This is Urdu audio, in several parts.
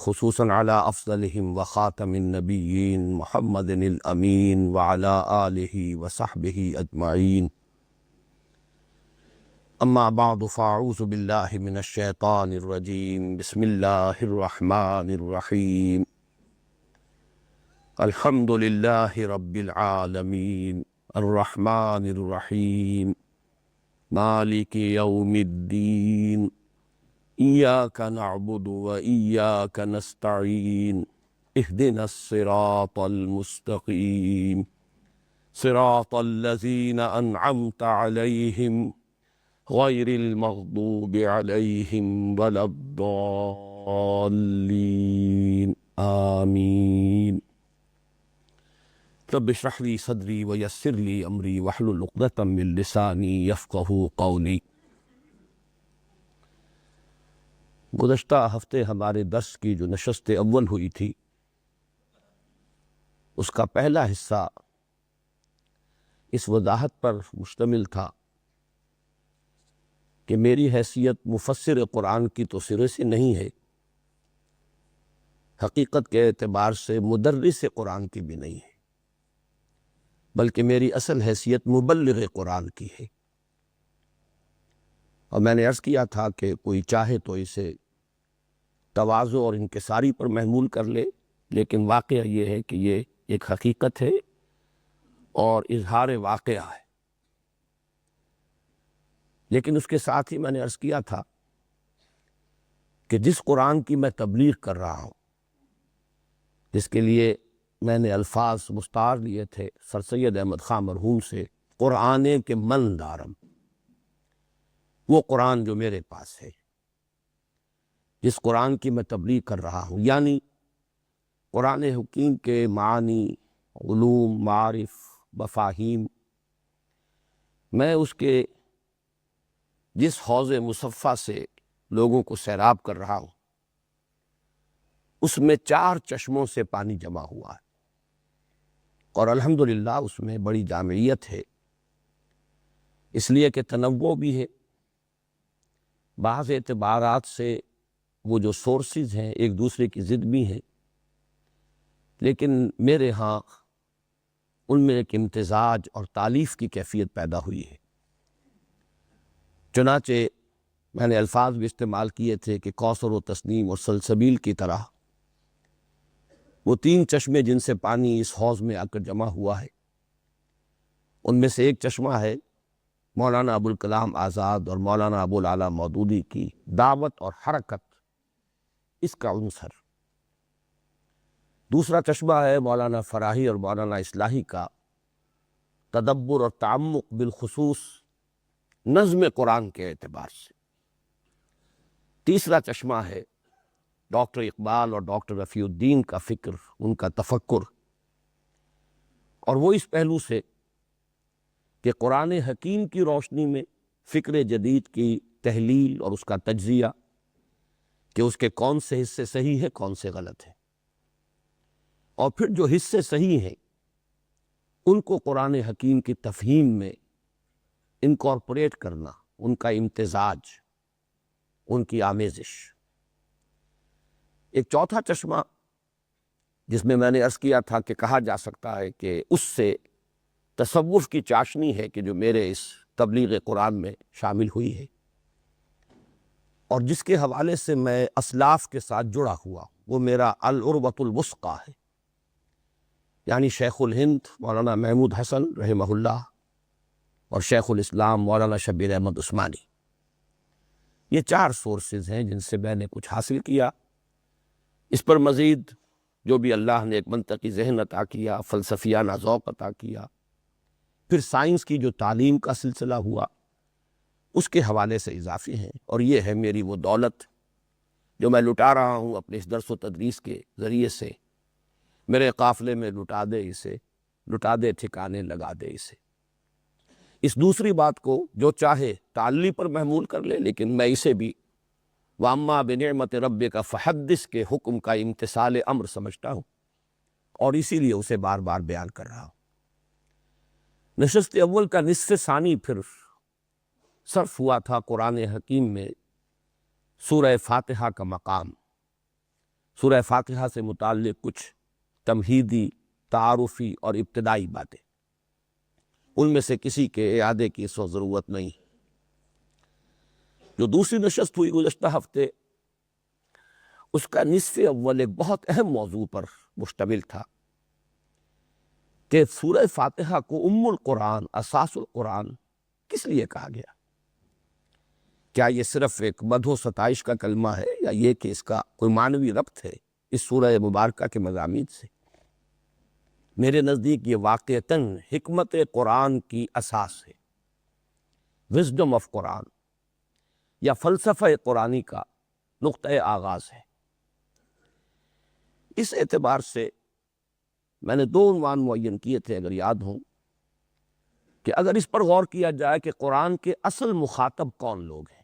خصوصاً علی افضلہم وخاتم النبیین محمد الامین وعلی آلہ وصحبہ اجمعین، اما بعد فاعوذ باللہ من الشیطان الرجیم، بسم اللہ الرحمن الرحیم، الحمد للہ رب العالمین الرحمن الرحیم مالک یوم الدین، ایاک نعبد و ایاک نستعین، اہدنا الصراط المستقیم، صراط الذین انعمت علیہم غیر المغضوب علیہم ولا الضالین، آمین۔ رب اشرح لی صدری ویسر لی امری واحلل عقدۃ من لسانی یفقہوا قولی۔ گزشتہ ہفتے ہمارے درس کی جو نشست اول ہوئی تھی، اس کا پہلا حصہ اس وضاحت پر مشتمل تھا کہ میری حیثیت مفسر قرآن کی تو سرے سے نہیں ہے، حقیقت کے اعتبار سے مدرس قرآن کی بھی نہیں ہے، بلکہ میری اصل حیثیت مبلغ قرآن کی ہے۔ اور میں نے عرض کیا تھا کہ کوئی چاہے تو اسے تواضع اور انکساری پر محمول کر لے، لیکن واقعہ یہ ہے کہ یہ ایک حقیقت ہے اور اظہار واقعہ ہے۔ لیکن اس کے ساتھ ہی میں نے عرض کیا تھا کہ جس قرآن کی میں تبلیغ کر رہا ہوں، جس کے لیے میں نے الفاظ مستعار لیے تھے سر سید احمد خان مرحوم سے، قرآن کے من دارم، وہ قرآن جو میرے پاس ہے، جس قرآن کی میں تبلیغ کر رہا ہوں، یعنی قرآن حکیم کے معانی، علوم، معارف، مفاہیم، میں اس کے جس حوض مصفہ سے لوگوں کو سیراب کر رہا ہوں، اس میں 4 چشموں سے پانی جمع ہوا ہے، اور الحمدللہ اس میں بڑی جامعیت ہے، اس لیے کہ تنوع بھی ہے۔ بعض اعتبارات سے وہ جو سورسز ہیں ایک دوسرے کی ضد بھی ہیں، لیکن میرے ہاں ان میں ایک امتزاج اور تالیف کی کیفیت پیدا ہوئی ہے۔ چنانچہ میں نے الفاظ بھی استعمال کیے تھے کہ کوثر و تسنیم اور سلسبیل کی طرح وہ 3 چشمے جن سے پانی اس حوض میں آ کر جمع ہوا ہے، ان میں سے ایک چشمہ ہے مولانا ابوالکلام آزاد اور مولانا ابوالعلا مودودی کی دعوت اور حرکت، اس کا عنصر۔ دوسرا چشمہ ہے مولانا فراہی اور مولانا اصلاحی کا تدبر اور تعمق، بالخصوص نظم قرآن کے اعتبار سے۔ تیسرا چشمہ ہے ڈاکٹر اقبال اور ڈاکٹر رفیع الدین کا فکر، ان کا تفکر، اور وہ اس پہلو سے کہ قرآن حکیم کی روشنی میں فکر جدید کی تحلیل اور اس کا تجزیہ، کہ اس کے کون سے حصے صحیح ہیں، کون سے غلط ہیں، اور پھر جو حصے صحیح ہیں ان کو قرآن حکیم کی تفہیم میں انکارپوریٹ کرنا، ان کا امتزاج، ان کی آمیزش۔ ایک چوتھا چشمہ جس میں نے عرض کیا تھا کہ کہا جا سکتا ہے کہ اس سے تصوف کی چاشنی ہے کہ جو میرے اس تبلیغ قرآن میں شامل ہوئی ہے، اور جس کے حوالے سے میں اسلاف کے ساتھ جڑا ہوا، وہ میرا العروۃ الوثقی ہے، یعنی شیخ الہند مولانا محمود حسن رحمہ اللہ اور شیخ الاسلام مولانا شبیر احمد عثمانی۔ یہ 4 سورسز ہیں جن سے میں نے کچھ حاصل کیا۔ اس پر مزید جو بھی اللہ نے ایک منطقی ذہن عطا کیا، فلسفیانہ ذوق عطا کیا، پھر سائنس کی جو تعلیم کا سلسلہ ہوا، اس کے حوالے سے اضافی ہیں، اور یہ ہے میری وہ دولت جو میں لٹا رہا ہوں اپنے اس درس و تدریس کے ذریعے سے۔ میرے قافلے میں لٹا دے اسے، لٹا دے ٹھکانے لگا دے اسے۔ اس دوسری بات کو جو چاہے تعلی پر محمول کر لے، لیکن میں اسے بھی وَأَمَّا بِنِعْمَةِ رَبِّكَ فَحَدِّثْ کے حکم کا امتثال امر سمجھتا ہوں، اور اسی لیے اسے بار بار بیان کر رہا ہوں۔ نشست اول کا نصف ثانی پھر صرف ہوا تھا قرآن حکیم میں سورہ فاتحہ کا مقام۔ سورہ فاتحہ سے متعلق کچھ تمہیدی، تعارفی اور ابتدائی باتیں، ان میں سے کسی کے اعادے کی اس وقت ضرورت نہیں۔ جو دوسری نشست ہوئی گزشتہ ہفتے، اس کا نصف اول ایک بہت اہم موضوع پر مشتمل تھا کہ سورہ فاتحہ کو ام القرآن، اساس القرآن کس لیے کہا گیا؟ کیا یہ صرف ایک مدح و ستائش کا کلمہ ہے، یا یہ کہ اس کا کوئی معنوی ربط ہے اس سورہ مبارکہ کے مضامین سے؟ میرے نزدیک یہ واقعتاً حکمت قرآن کی اساس ہے، وزڈم آف قرآن یا فلسفہ قرآنی کا نقطۂ آغاز ہے۔ اس اعتبار سے میں نے 2 عنوان معین کیے تھے، اگر یاد ہوں، کہ اگر اس پر غور کیا جائے کہ قرآن کے اصل مخاطب کون لوگ ہیں۔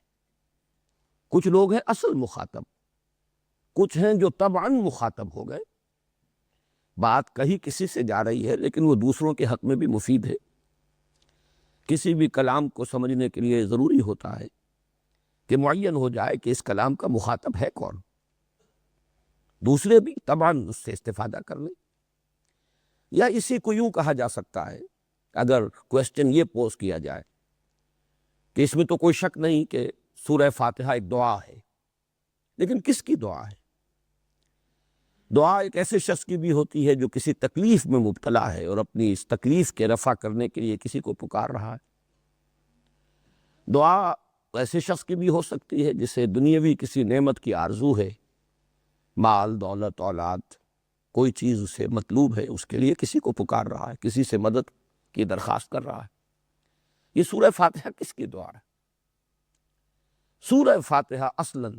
کچھ لوگ ہیں اصل مخاطب، کچھ ہیں جو طبعاً مخاطب ہو گئے، بات کہیں کسی سے جا رہی ہے لیکن وہ دوسروں کے حق میں بھی مفید ہے۔ کسی بھی کلام کو سمجھنے کے لیے ضروری ہوتا ہے کہ معین ہو جائے کہ اس کلام کا مخاطب ہے کون۔ دوسرے بھی طبعاً اس سے استفادہ کر لیں، یا اسی کو یوں کہا جا سکتا ہے، اگر کویسچن یہ پوز کیا جائے کہ اس میں تو کوئی شک نہیں کہ سورہ فاتحہ ایک دعا ہے، لیکن کس کی دعا ہے؟ دعا ایک ایسے شخص کی بھی ہوتی ہے جو کسی تکلیف میں مبتلا ہے اور اپنی اس تکلیف کے رفع کرنے کے لیے کسی کو پکار رہا ہے۔ دعا ایسے شخص کی بھی ہو سکتی ہے جسے دنیاوی کسی نعمت کی آرزو ہے، مال، دولت، اولاد، کوئی چیز اسے مطلوب ہے، اس کے لیے کسی کو پکار رہا ہے، کسی سے مدد کی درخواست کر رہا ہے۔ یہ سورہ فاتحہ کس کی دعا ہے؟ سورہ فاتحہ اصلاً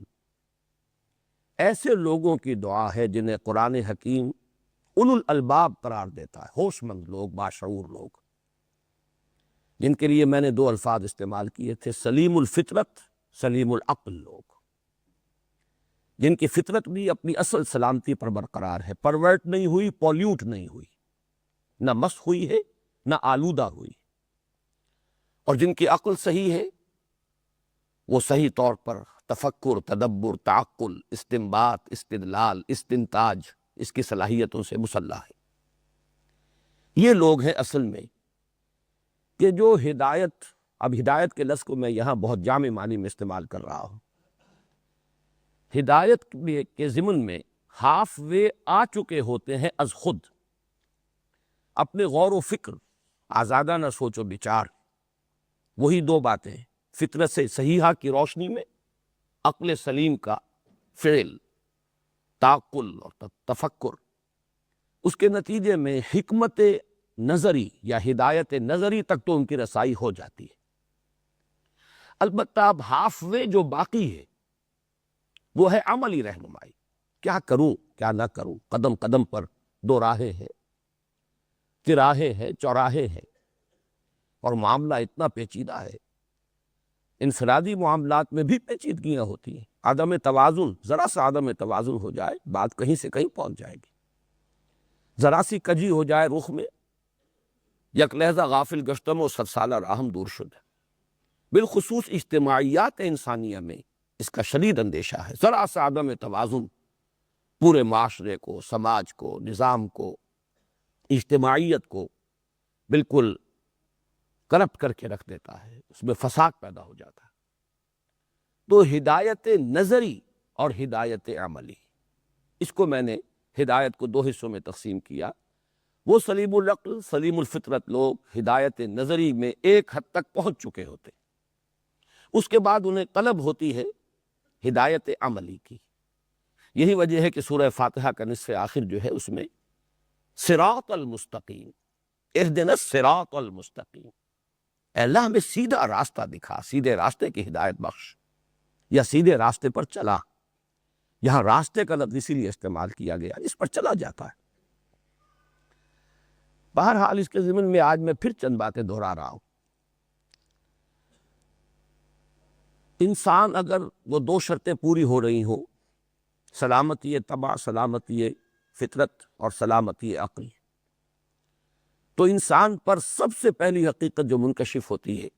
ایسے لوگوں کی دعا ہے جنہیں قرآن حکیم اولو الالباب قرار دیتا ہے، ہوش مند لوگ، باشعور لوگ، جن کے لیے میں نے 2 الفاظ استعمال کیے تھے، سلیم الفطرت، سلیم العقل لوگ، جن کی فطرت بھی اپنی اصل سلامتی پر برقرار ہے، پرورٹ نہیں ہوئی، پولیوٹ نہیں ہوئی، نہ مس ہوئی ہے نہ آلودہ ہوئی، اور جن کی عقل صحیح ہے، وہ صحیح طور پر تفکر، تدبر، تعقل، استنباط، استدلال، استنتاج، اس کی صلاحیتوں سے مسلح ہے۔ یہ لوگ ہیں اصل میں کہ جو ہدایت، اب ہدایت کے لفظ کو میں یہاں بہت جامع معنی میں استعمال کر رہا ہوں، ہدایت کے ضمن میں ہاف وے آ چکے ہوتے ہیں از خود، اپنے غور و فکر، آزادانہ سوچ و بچار، وہی 2 باتیں، فطرت سے صحیحہ کی روشنی میں عقل سلیم کا فعل، تعقل اور تفکر، اس کے نتیجے میں حکمت نظری یا ہدایت نظری تک تو ان کی رسائی ہو جاتی ہے۔ البتہ اب ہاف وے جو باقی ہے وہ ہے عملی رہنمائی، کیا کروں کیا نہ کروں، قدم قدم پر 2 راہیں ہیں، تراہے ہیں، چوراہے ہیں، اور معاملہ اتنا پیچیدہ ہے، انفرادی معاملات میں بھی پیچیدگیاں ہوتی ہیں، عدم توازن، ذرا سا عدم توازن ہو جائے بات کہیں سے کہیں پہنچ جائے گی، ذرا سی کجی ہو جائے رخ میں، یک لہذا غافل گشتم و 100 سالہ راہم دور شد۔ بالخصوص اجتماعیات انسانیہ میں اس کا شدید اندیشہ ہے، ذرا سا عدم توازن پورے معاشرے کو، سماج کو، نظام کو، اجتماعیت کو بالکل کرپٹ کر کے رکھ دیتا ہے، اس میں فساد پیدا ہو جاتا ہے۔ تو ہدایت نظری اور ہدایت عملی، اس کو میں نے ہدایت کو 2 حصوں میں تقسیم کیا۔ وہ سلیم العقل، سلیم الفطرت لوگ ہدایت نظری میں ایک حد تک پہنچ چکے ہوتے، اس کے بعد انہیں طلب ہوتی ہے ہدایت عملی کی۔ یہی وجہ ہے کہ سورہ فاتحہ کا نصف آخر جو ہے اس میں صراط المستقیم، اہدنا الصراط المستقیم، اے اللہ ہمیں سیدھا راستہ دکھا، سیدھے راستے کی ہدایت بخش، یا سیدھے راستے پر چلا۔ یہاں راستے کا لفظ اسی لیے استعمال کیا گیا، اس پر چلا جاتا ہے۔ بہرحال اس کے ضمن میں آج میں پھر چند باتیں دہرا رہا ہوں۔ انسان اگر وہ 2 شرطیں پوری ہو رہی ہوں، سلامتی طبع، سلامتی فطرت اور سلامتی عقل، تو انسان پر سب سے پہلی حقیقت جو منکشف ہوتی ہے،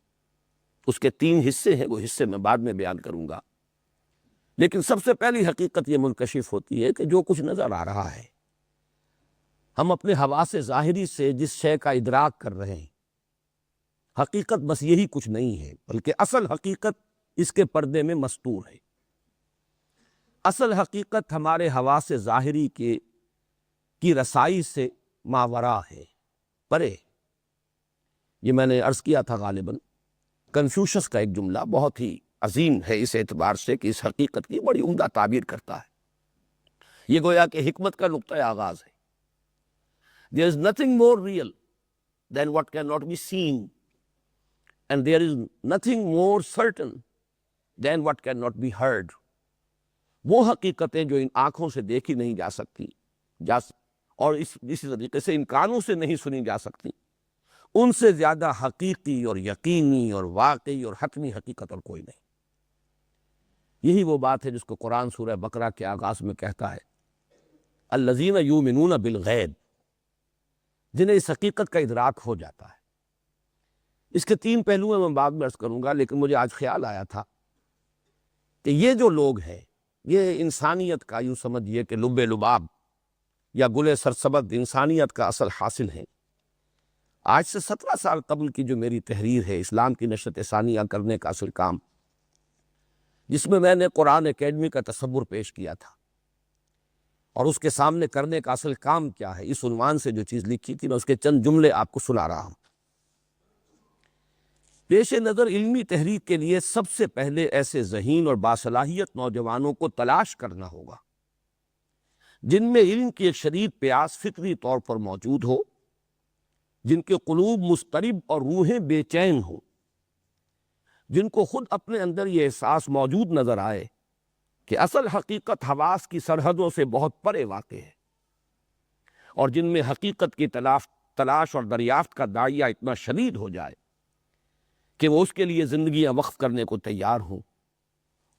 اس کے 3 حصے ہیں، وہ حصے میں بعد میں بیان کروں گا، لیکن سب سے پہلی حقیقت یہ منکشف ہوتی ہے کہ جو کچھ نظر آ رہا ہے، ہم اپنے حواس ظاہری سے جس شے کا ادراک کر رہے ہیں، حقیقت بس یہی کچھ نہیں ہے، بلکہ اصل حقیقت اس کے پردے میں مستور ہے۔ اصل حقیقت ہمارے حواس ظاہری کی رسائی سے ماورا ہے، پرے۔ یہ میں نے عرض کیا تھا غالباً کنفیوشس کا ایک جملہ بہت ہی عظیم ہے اس اعتبار سے کہ اس حقیقت کی بڑی عمدہ تعبیر کرتا ہے۔ یہ گویا کہ حکمت کا نقطۂ آغاز ہے۔ There is nothing more real than what cannot be seen, and there is nothing more certain than what cannot be heard۔ وہ حقیقتیں جو ان آنکھوں سے دیکھی نہیں جا سکتی اور اسی طریقے سے ان کانوں سے نہیں سنی جا سکتی، ان سے زیادہ حقیقی اور یقینی اور واقعی اور حتمی حقیقت اور کوئی نہیں۔ یہی وہ بات ہے جس کو قرآن سورہ بقرہ کے آغاز میں کہتا ہے، الذین یؤمنون بالغیب، جنہیں اس حقیقت کا ادراک ہو جاتا ہے۔ اس کے 3 پہلو ہیں، میں بعد میں عرض کروں گا، لیکن مجھے آج خیال آیا تھا کہ یہ جو لوگ ہیں، یہ انسانیت کا یوں سمجھیے کہ لب لباب یا گل سرسبد انسانیت کا اصل حاصل ہے۔ آج سے 17 سال قبل کی جو میری تحریر ہے اسلام کی نشرت ثانیہ کرنے کا اصل کام، جس میں نے قرآن اکیڈمی کا تصور پیش کیا تھا، اور اس کے سامنے کرنے کا اصل کام کیا ہے، اس عنوان سے جو چیز لکھی تھی، میں اس کے چند جملے آپ کو سنا رہا ہوں۔ پیش نظر علمی تحریک کے لیے سب سے پہلے ایسے ذہین اور باصلاحیت نوجوانوں کو تلاش کرنا ہوگا جن میں علم کی ایک شدید پیاس فطری طور پر موجود ہو، جن کے قلوب مضطرب اور روحیں بے چین ہوں، جن کو خود اپنے اندر یہ احساس موجود نظر آئے کہ اصل حقیقت حواس کی سرحدوں سے بہت پرے واقع ہے، اور جن میں حقیقت کی تلاش اور دریافت کا داعیہ اتنا شدید ہو جائے کہ وہ اس کے لیے زندگیاں وقف کرنے کو تیار ہوں،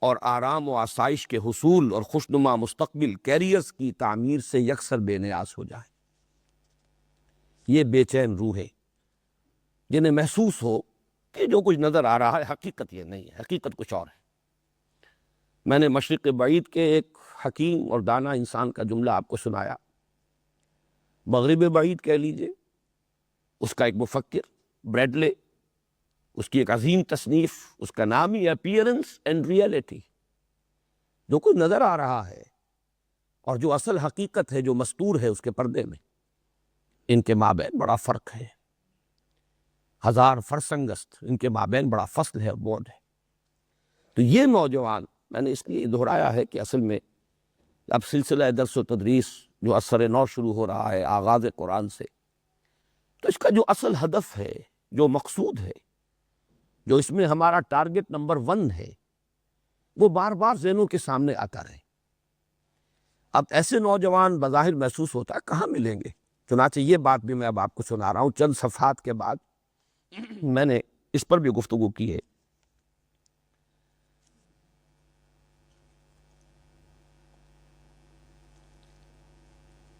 اور آرام و آسائش کے حصول اور خوشنما مستقبل کیریئرز کی تعمیر سے یکسر بے نیاز ہو جائیں۔ یہ بے چین روحیں جنہیں محسوس ہو کہ جو کچھ نظر آ رہا ہے حقیقت یہ نہیں ہے، حقیقت کچھ اور ہے۔ میں نے مشرق بعید کے ایک حکیم اور دانا انسان کا جملہ آپ کو سنایا، مغرب بعید کہہ لیجئے، اس کا ایک مفکر بریڈلے، اس کی ایک عظیم تصنیف، اس کا نام ہی اپیئرنس اینڈ ریئلٹی۔ جو کچھ نظر آ رہا ہے اور جو اصل حقیقت ہے جو مستور ہے اس کے پردے میں، ان کے مابین بڑا فرق ہے، 1000 فرسنگست ان کے مابین بڑا فصل ہے اور بعد ہے۔ تو یہ نوجوان، میں نے اس لیے دہرایا ہے کہ اصل میں اب سلسلہ درس و تدریس جو اثر نو شروع ہو رہا ہے آغاز قرآن سے، تو اس کا جو اصل ہدف ہے، جو مقصود ہے، جو اس میں ہمارا ٹارگٹ نمبر 1 ہے، وہ بار بار ذہنوں کے سامنے آتا رہے۔ اب ایسے نوجوان بظاہر محسوس ہوتا ہے کہاں ملیں گے؟ چنانچہ یہ بات بھی میں اب آپ کو سنا رہا ہوں، چند صفحات کے بعد میں نے اس پر بھی گفتگو کی ہے۔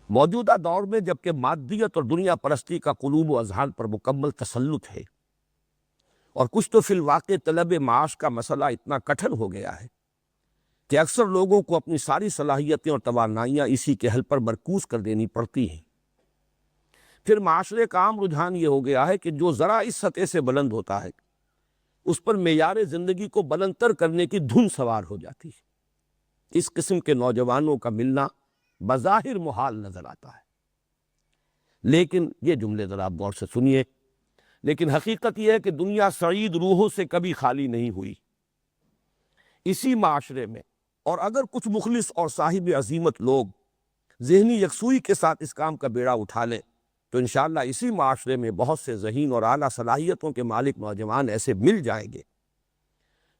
موجودہ دور میں جبکہ مادیت اور دنیا پرستی کا قلوب و اذہان پر مکمل تسلط ہے، اور کچھ تو فی الواقع طلب معاش کا مسئلہ اتنا کٹھن ہو گیا ہے کہ اکثر لوگوں کو اپنی ساری صلاحیتیں اور توانائیاں اسی کے حل پر مرکوز کر دینی پڑتی ہیں، پھر معاشرے کا عام رجحان یہ ہو گیا ہے کہ جو ذرا اس سطح سے بلند ہوتا ہے اس پر معیار زندگی کو بلند تر کرنے کی دھن سوار ہو جاتی ہے۔ اس قسم کے نوجوانوں کا ملنا بظاہر محال نظر آتا ہے، لیکن یہ جملے ذرا آپ غور سے سنیے، لیکن حقیقت یہ ہے کہ دنیا سعید روحوں سے کبھی خالی نہیں ہوئی۔ اسی معاشرے میں، اور اگر کچھ مخلص اور صاحب عزیمت لوگ ذہنی یکسوئی کے ساتھ اس کام کا بیڑا اٹھا لیں تو انشاءاللہ اسی معاشرے میں بہت سے ذہین اور اعلیٰ صلاحیتوں کے مالک نوجوان ایسے مل جائیں گے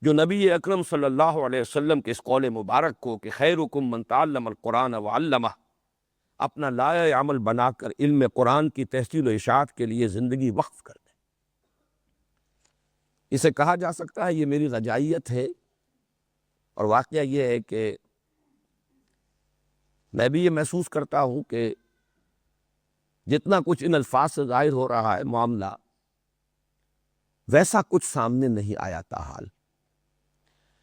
جو نبی اکرم صلی اللہ علیہ وسلم کے اس قول مبارک کو کہ خیرکم من تعلم القرآن وعلمہ اپنا لائحہ عمل بنا کر علم قرآن کی تحصیل و اشاعت کے لیے زندگی وقف کر دیں۔ اسے کہا جا سکتا ہے، یہ میری رجائیت ہے، اور واقعہ یہ ہے کہ میں بھی یہ محسوس کرتا ہوں کہ جتنا کچھ ان الفاظ سے ظاہر ہو رہا ہے معاملہ، ویسا کچھ سامنے نہیں آیا تاحال۔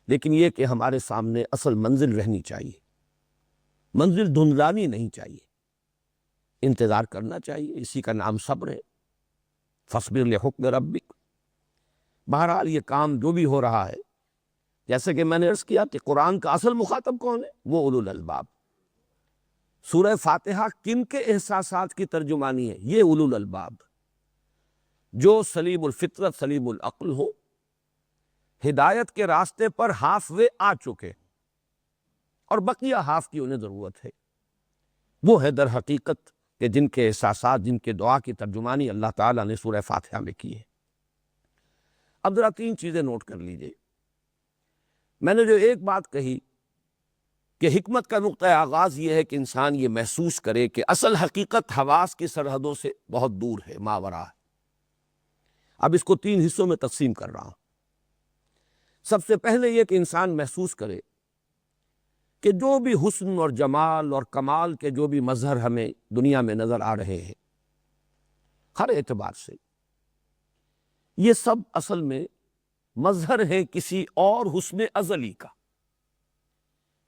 لیکن یہ کہ ہمارے سامنے اصل منزل رہنی چاہیے، منزل دھندلانی نہیں چاہیے، انتظار کرنا چاہیے، اسی کا نام صبر ہے۔ فاصبر لحکم ربک۔ بہرحال یہ کام جو بھی ہو رہا ہے، جیسے کہ میں نے عرض کیا کہ قرآن کا اصل مخاطب کون ہے؟ وہ اولو الالباب۔ سورہ فاتحہ کن کے احساسات کی ترجمانی ہے؟ یہ اولو الالباب، جو سلیم الفطرت سلیم العقل ہو، ہدایت کے راستے پر ہاف وے آ چکے اور بقیہ ہاف کی انہیں ضرورت ہے۔ وہ ہے در حقیقت کہ جن کے احساسات، جن کے دعا کی ترجمانی اللہ تعالیٰ نے سورہ فاتحہ میں کی ہے۔ اب ذرا تین چیزیں نوٹ کر لیجئے۔ میں نے جو ایک بات کہی کہ حکمت کا نقطہ آغاز یہ ہے کہ انسان یہ محسوس کرے کہ اصل حقیقت حواس کی سرحدوں سے بہت دور ہے، ماوراء ہے۔ اب اس کو تین حصوں میں تقسیم کر رہا ہوں۔ سب سے پہلے یہ کہ انسان محسوس کرے کہ جو بھی حسن اور جمال اور کمال کے جو بھی مظہر ہمیں دنیا میں نظر آ رہے ہیں ہر اعتبار سے، یہ سب اصل میں مظہر ہے کسی اور حسن ازلی کا۔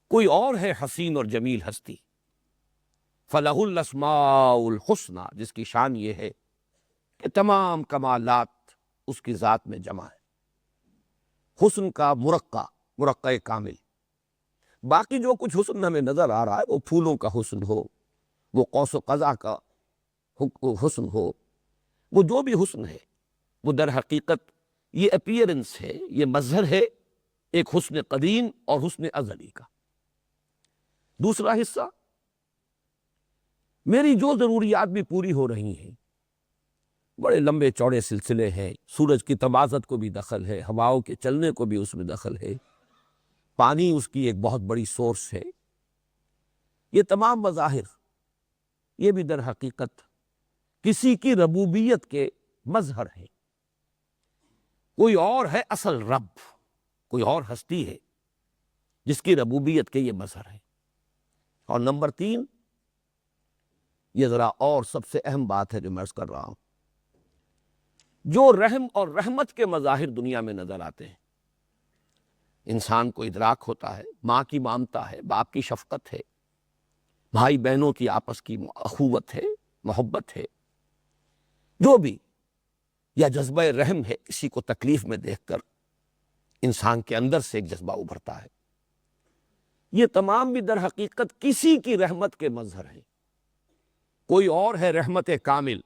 کوئی اور ہے حسین اور جمیل ہستی، فَلَهُ الْأَسْمَاءُ الْحُسْنَى، جس کی شان یہ ہے کہ تمام کمالات اس کی ذات میں جمع ہے۔ حسن کا مرقع کامل۔ باقی جو کچھ حسن ہمیں نظر آ رہا ہے، وہ پھولوں کا حسن ہو، وہ قوس و قزح کا حسن ہو، وہ جو بھی حسن ہے، وہ در حقیقت یہ اپیئرنس ہے، یہ مظہر ہے ایک حسن قدیم اور حسن ازلی کا۔ دوسرا حصہ، میری جو ضروریات بھی پوری ہو رہی ہیں، بڑے لمبے چوڑے سلسلے ہیں، سورج کی تمازت کو بھی دخل ہے، ہواؤں کے چلنے کو بھی اس میں دخل ہے، پانی اس کی ایک بہت بڑی سورس ہے۔ یہ تمام مظاہر، یہ بھی در حقیقت کسی کی ربوبیت کے مظہر ہیں۔ کوئی اور ہے اصل رب، کوئی اور ہستی ہے جس کی ربوبیت کے یہ مظہر ہے۔ اور نمبر تین، یہ ذرا اور سب سے اہم بات ہے جو میں عرض کر رہا ہوں، جو رحم اور رحمت کے مظاہر دنیا میں نظر آتے ہیں، انسان کو ادراک ہوتا ہے، ماں کی ممتا ہے، باپ کی شفقت ہے، بھائی بہنوں کی آپس کی اخوت ہے، محبت ہے، جو بھی، یا جذبہ رحم ہے، کسی کو تکلیف میں دیکھ کر انسان کے اندر سے ایک جذبہ ابھرتا ہے، یہ تمام بھی در حقیقت کسی کی رحمت کے مظہر ہیں۔ کوئی اور ہے رحمت کامل۔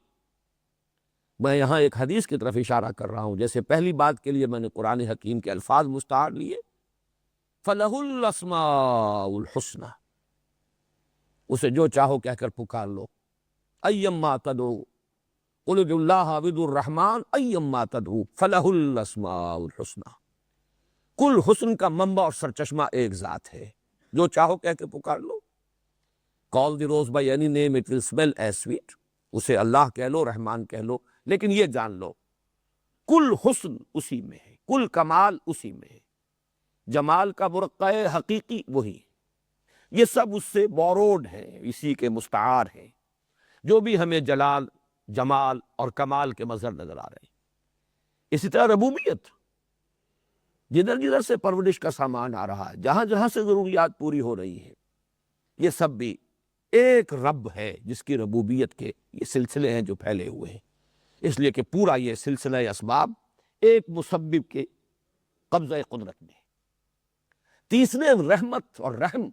میں یہاں ایک حدیث کی طرف اشارہ کر رہا ہوں، جیسے پہلی بات کے لیے میں نے قرآن حکیم کے الفاظ مستعار لیے، فَلَهُ الْأَسْمَاءُ الْحُسْنَى، اسے جو چاہو کہہ کر پکار لو، اَيَّمَّا تَدْعُوا قُلِ ادْعُوا اللَّهَ أَوِ ادْعُوا الرَّحْمَٰنَ أَيَّمَّا تَدْعُوا فَلَهُ الْأَسْمَاءُ الْحُسْنَى۔ کل حسن کا منبع اور سرچشمہ ایک ذات ہے، جو چاہو کہہ کے پکار لو۔ Call the rose by any name, it will smell as sweet۔ اسے اللہ کہہ لو، رحمان کہہ لو، لیکن یہ جان لو کل حسن اسی میں ہے، کل کمال اسی میں ہے، جمال کا مرقع حقیقی وہی ہے، یہ سب اس سے بوروڈ ہے، اسی کے مستعار ہیں، جو بھی ہمیں جلال، جمال اور کمال کے مظہر نظر آ رہے ہیں۔ اسی طرح ربوبیت، جدھر جدھر سے پرورش کا سامان آ رہا ہے، جہاں جہاں سے ضروریات پوری ہو رہی ہیں، یہ سب بھی ایک رب ہے جس کی ربوبیت کے یہ سلسلے ہیں جو پھیلے ہوئے ہیں، اس لیے کہ پورا یہ سلسلہ اسباب ایک مسبب کے قبضہ قدرت میں ہے۔ تیسرے، رحمت اور رحم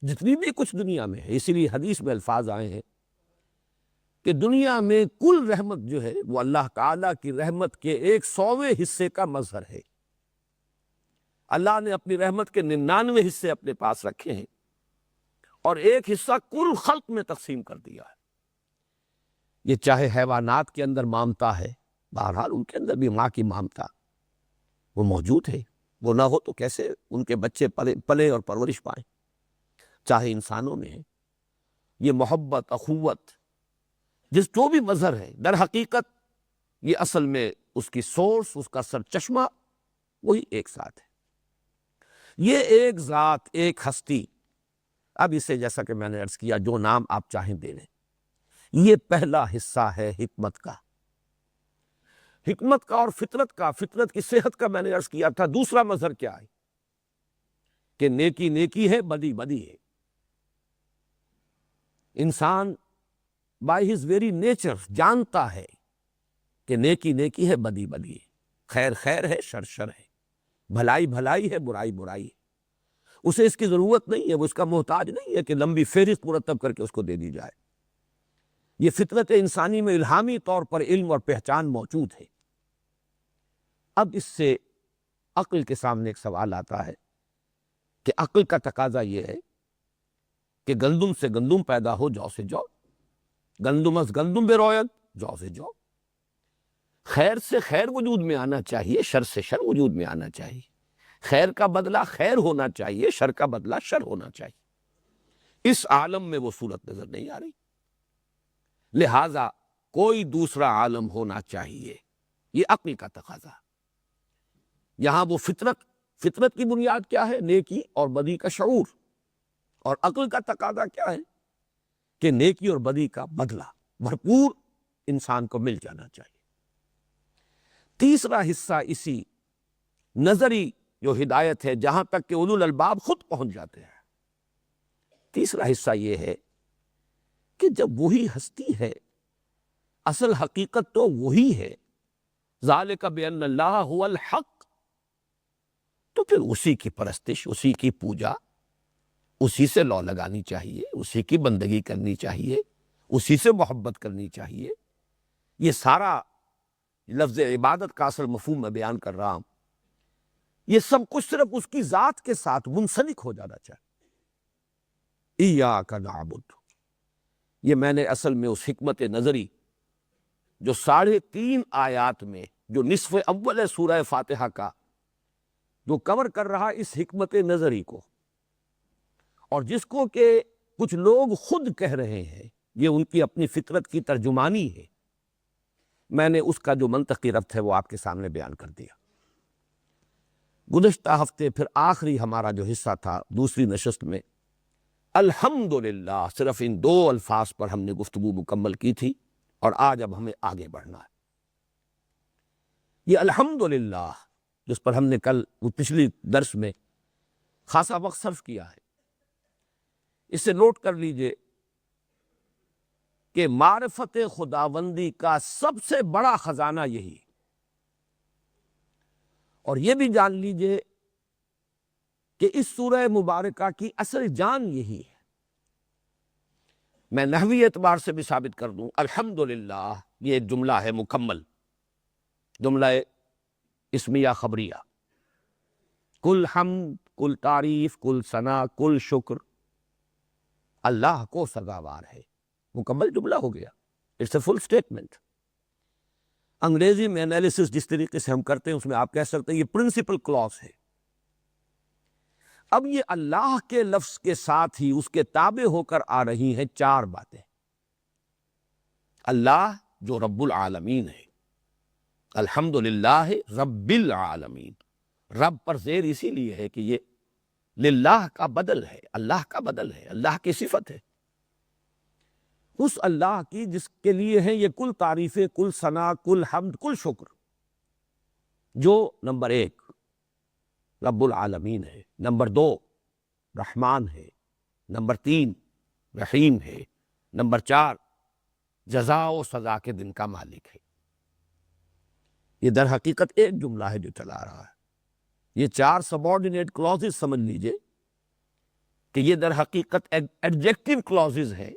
جتنی بھی کچھ دنیا میں ہے، اسی لیے حدیث میں الفاظ آئے ہیں کہ دنیا میں کل رحمت جو ہے وہ اللہ تعالیٰ کی رحمت کے 100ویں حصے کا مظہر ہے۔ اللہ نے اپنی رحمت کے 99 حصے اپنے پاس رکھے ہیں اور ایک حصہ کل خلق میں تقسیم کر دیا ہے۔ یہ چاہے حیوانات کے اندر مامتا ہے، بہرحال ان کے اندر بھی ماں کی مامتا وہ موجود ہے، وہ نہ ہو تو کیسے ان کے بچے پلے اور پرورش پائیں۔ چاہے انسانوں میں ہے یہ محبت، اخوت، جس جو بھی مظہر ہے، در حقیقت یہ اصل میں اس کی سورس، اس کا سرچشمہ وہی ایک ساتھ ہے۔ یہ ایک ذات، ایک ہستی، اب اسے جیسا کہ میں نے عرض کیا جو نام آپ چاہیں دے لیں، یہ پہلا حصہ ہے حکمت کا، حکمت کا اور فطرت کا۔ فطرت کی صحت کا میں نے عرض کیا تھا۔ دوسرا مظہر کیا ہے؟ کہ نیکی نیکی ہے، بدی بدی ہے۔ انسان بائی ہز ویری نیچر جانتا ہے کہ نیکی نیکی ہے، بدی بدی ہے، خیر خیر ہے، شر شر ہے، بھلائی بھلائی ہے، برائی برائی ہے۔ اسے اس کی ضرورت نہیں ہے، وہ اس کا محتاج نہیں ہے کہ لمبی فہرست مرتب کر کے اس کو دے دی جائے۔ یہ فطرت انسانی میں الہامی طور پر علم اور پہچان موجود ہے۔ اب اس سے عقل کے سامنے ایک سوال آتا ہے کہ عقل کا تقاضا یہ ہے کہ گندم سے گندم پیدا ہو، جو سے جو، گندم از گندم بروید، جو سے جو۔ خیر سے خیر وجود میں آنا چاہیے، شر سے شر وجود میں آنا چاہیے۔ خیر کا بدلہ خیر ہونا چاہیے، شر کا بدلہ شر ہونا چاہیے۔ اس عالم میں وہ صورت نظر نہیں آ رہی، لہذا کوئی دوسرا عالم ہونا چاہیے، یہ عقل کا تقاضا۔ یہاں وہ فطرت کی بنیاد کیا ہے؟ نیکی اور بدی کا شعور۔ اور عقل کا تقاضا کیا ہے؟ کہ نیکی اور بدی کا بدلہ بھرپور انسان کو مل جانا چاہیے۔ تیسرا حصہ اسی نظری جو ہدایت ہے، جہاں تک کہ اولو الالباب خود پہنچ جاتے ہیں، تیسرا حصہ یہ ہے کہ جب وہی ہستی ہے، اصل حقیقت تو وہی ہے، ذالک بان اللہ هو الحق، تو پھر اسی کی پرستش، اسی کی پوجا، اسی سے لو لگانی چاہیے، اسی کی بندگی کرنی چاہیے، اسی سے محبت کرنی چاہیے۔ یہ سارا لفظ عبادت کا اصل مفہوم میں بیان کر رہا ہوں، یہ سب کچھ صرف اس کی ذات کے ساتھ منسلک ہو جانا چاہیے۔ ایاک نعبد، یہ میں نے اصل میں اس حکمت نظری جو 3.5 آیات میں، جو نصف اول ہے سورہ فاتحہ کا، جو کور کر رہا اس حکمت نظری کو، اور جس کو کہ کچھ لوگ خود کہہ رہے ہیں یہ ان کی اپنی فطرت کی ترجمانی ہے، میں نے اس کا جو منطقی ربط ہے وہ آپ کے سامنے بیان کر دیا۔ گزشتہ ہفتے پھر آخری ہمارا جو حصہ تھا دوسری نشست میں، الحمدللہ، صرف ان 2 الفاظ پر ہم نے گفتگو مکمل کی تھی، اور آج اب ہمیں آگے بڑھنا ہے۔ یہ الحمدللہ جس پر ہم نے کل پچھلی درس میں خاصا وقت صرف کیا ہے، اس سے نوٹ کر لیجئے کہ معرفت خداوندی کا سب سے بڑا خزانہ یہی ہے، اور یہ بھی جان لیجئے کہ اس سورہ مبارکہ کی اصل جان یہی ہے۔ میں نحوی اعتبار سے بھی ثابت کر دوں، الحمدللہ یہ ایک جملہ ہے مکمل، جملہ اسمیہ خبریہ، کل حمد، کل تعریف، کل ثنا، کل شکر اللہ کو سزاوار ہے، مکمل جملہ ہو گیا، اٹس اے فل اسٹیٹمنٹ۔ انگریزی میں انالیسس جس طریقے سے ہم کرتے ہیں اس میں آپ کہہ سکتے ہیں یہ پرنسپل کلاس ہے۔ اب یہ اللہ کے لفظ کے ساتھ ہی اس کے تابع ہو کر آ رہی ہیں 4 باتیں۔ اللہ جو رب العالمین ہے، الحمدللہ رب العالمین، رب پر زیر اسی لیے ہے کہ یہ للہ کا بدل ہے، اللہ کا بدل ہے، اللہ کی صفت ہے، اس اللہ کی جس کے لیے ہیں یہ کل تعریفیں، کل ثنا، کل حمد، کل شکر، جو نمبر 1 رب العالمین ہے، نمبر 2 رحمان ہے، نمبر 3 رحیم ہے، نمبر 4 جزا و سزا کے دن کا مالک ہے۔ یہ در حقیقت ایک جملہ ہے جو چلا رہا ہے، یہ 4 سبارڈینیٹ کلازز سمجھ لیجئے کہ یہ در حقیقت ایڈجیکٹو کلازز ہیں۔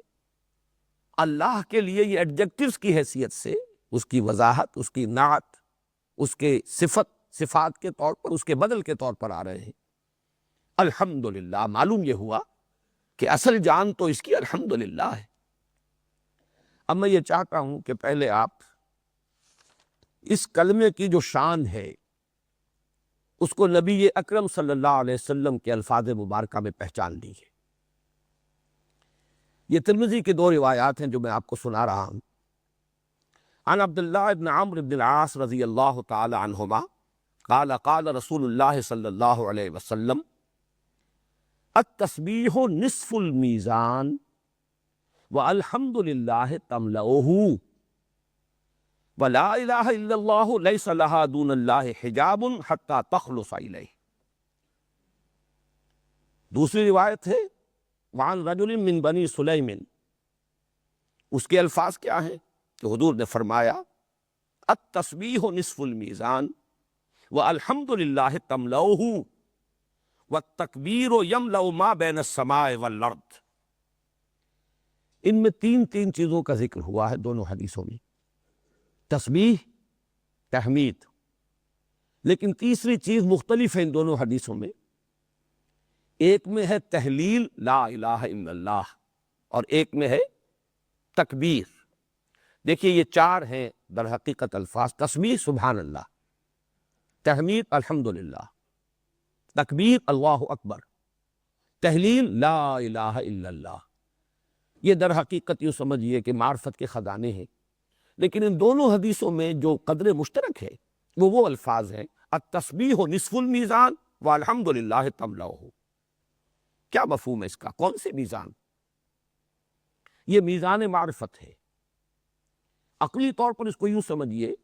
اللہ کے لیے یہ ایڈجیکٹوز کی حیثیت سے اس کی وضاحت، اس کی نعت، اس کے صفات کے طور پر، اس کے بدل کے طور پر آ رہے ہیں۔ الحمدللہ، معلوم یہ ہوا کہ اصل جان تو اس کی الحمدللہ ہے۔ اب میں یہ چاہتا ہوں کہ پہلے آپ اس کلمے کی جو شان ہے اس کو نبی اکرم صلی اللہ علیہ وسلم کے الفاظ مبارکہ میں پہچان لیجیے۔ یہ ترمذی کی 2 روایات ہیں جو میں آپ کو سنا رہا ہوں۔ عن عبداللہ ابن عمرو بن العاص رضی اللہ تعالی عنہما قال قال رسول اللہ صلی اللہ علیہ وسلم التسبیح نصف المیزان والحمد للہ تملؤہ ولا الہ الا اللہ لیس لہا دون اللہ حجاب حتی تخلص الیہ۔ دوسری روایت ہے وعن رجل من بنی سلیم، اس کے الفاظ کیا ہیں کہ حضور نے فرمایا التسبیح نصف المیزان والحمد للہ تملؤہ والتکبیر یملأ ما بین السماء والارض۔ ان میں تین چیزوں کا ذکر ہوا ہے دونوں حدیثوں میں، تسبیح، تحمید، لیکن تیسری چیز مختلف ہے ان دونوں حدیثوں میں۔ ایک میں ہے تحلیل لا الہ الا اللہ اور ایک میں ہے تکبیر۔ دیکھیے یہ چار ہیں در حقیقت الفاظ، تسبیح سبحان اللہ، تحمید الحمدللہ، تکبیر اللہ اکبر، تحلیل لا الہ الا اللہ۔ یہ در حقیقت یوں سمجھیے کہ معرفت کے خزانے ہیں، لیکن ان دونوں حدیثوں میں جو قدر مشترک ہے وہ الفاظ ہیں التسبیح نصف المیزان والحمد للہ تملؤہ۔ کیا مفہوم ہے اس کا؟ کون سے میزان؟ یہ میزان معرفت ہے۔ عقلی طور پر اس کو یوں سمجھیے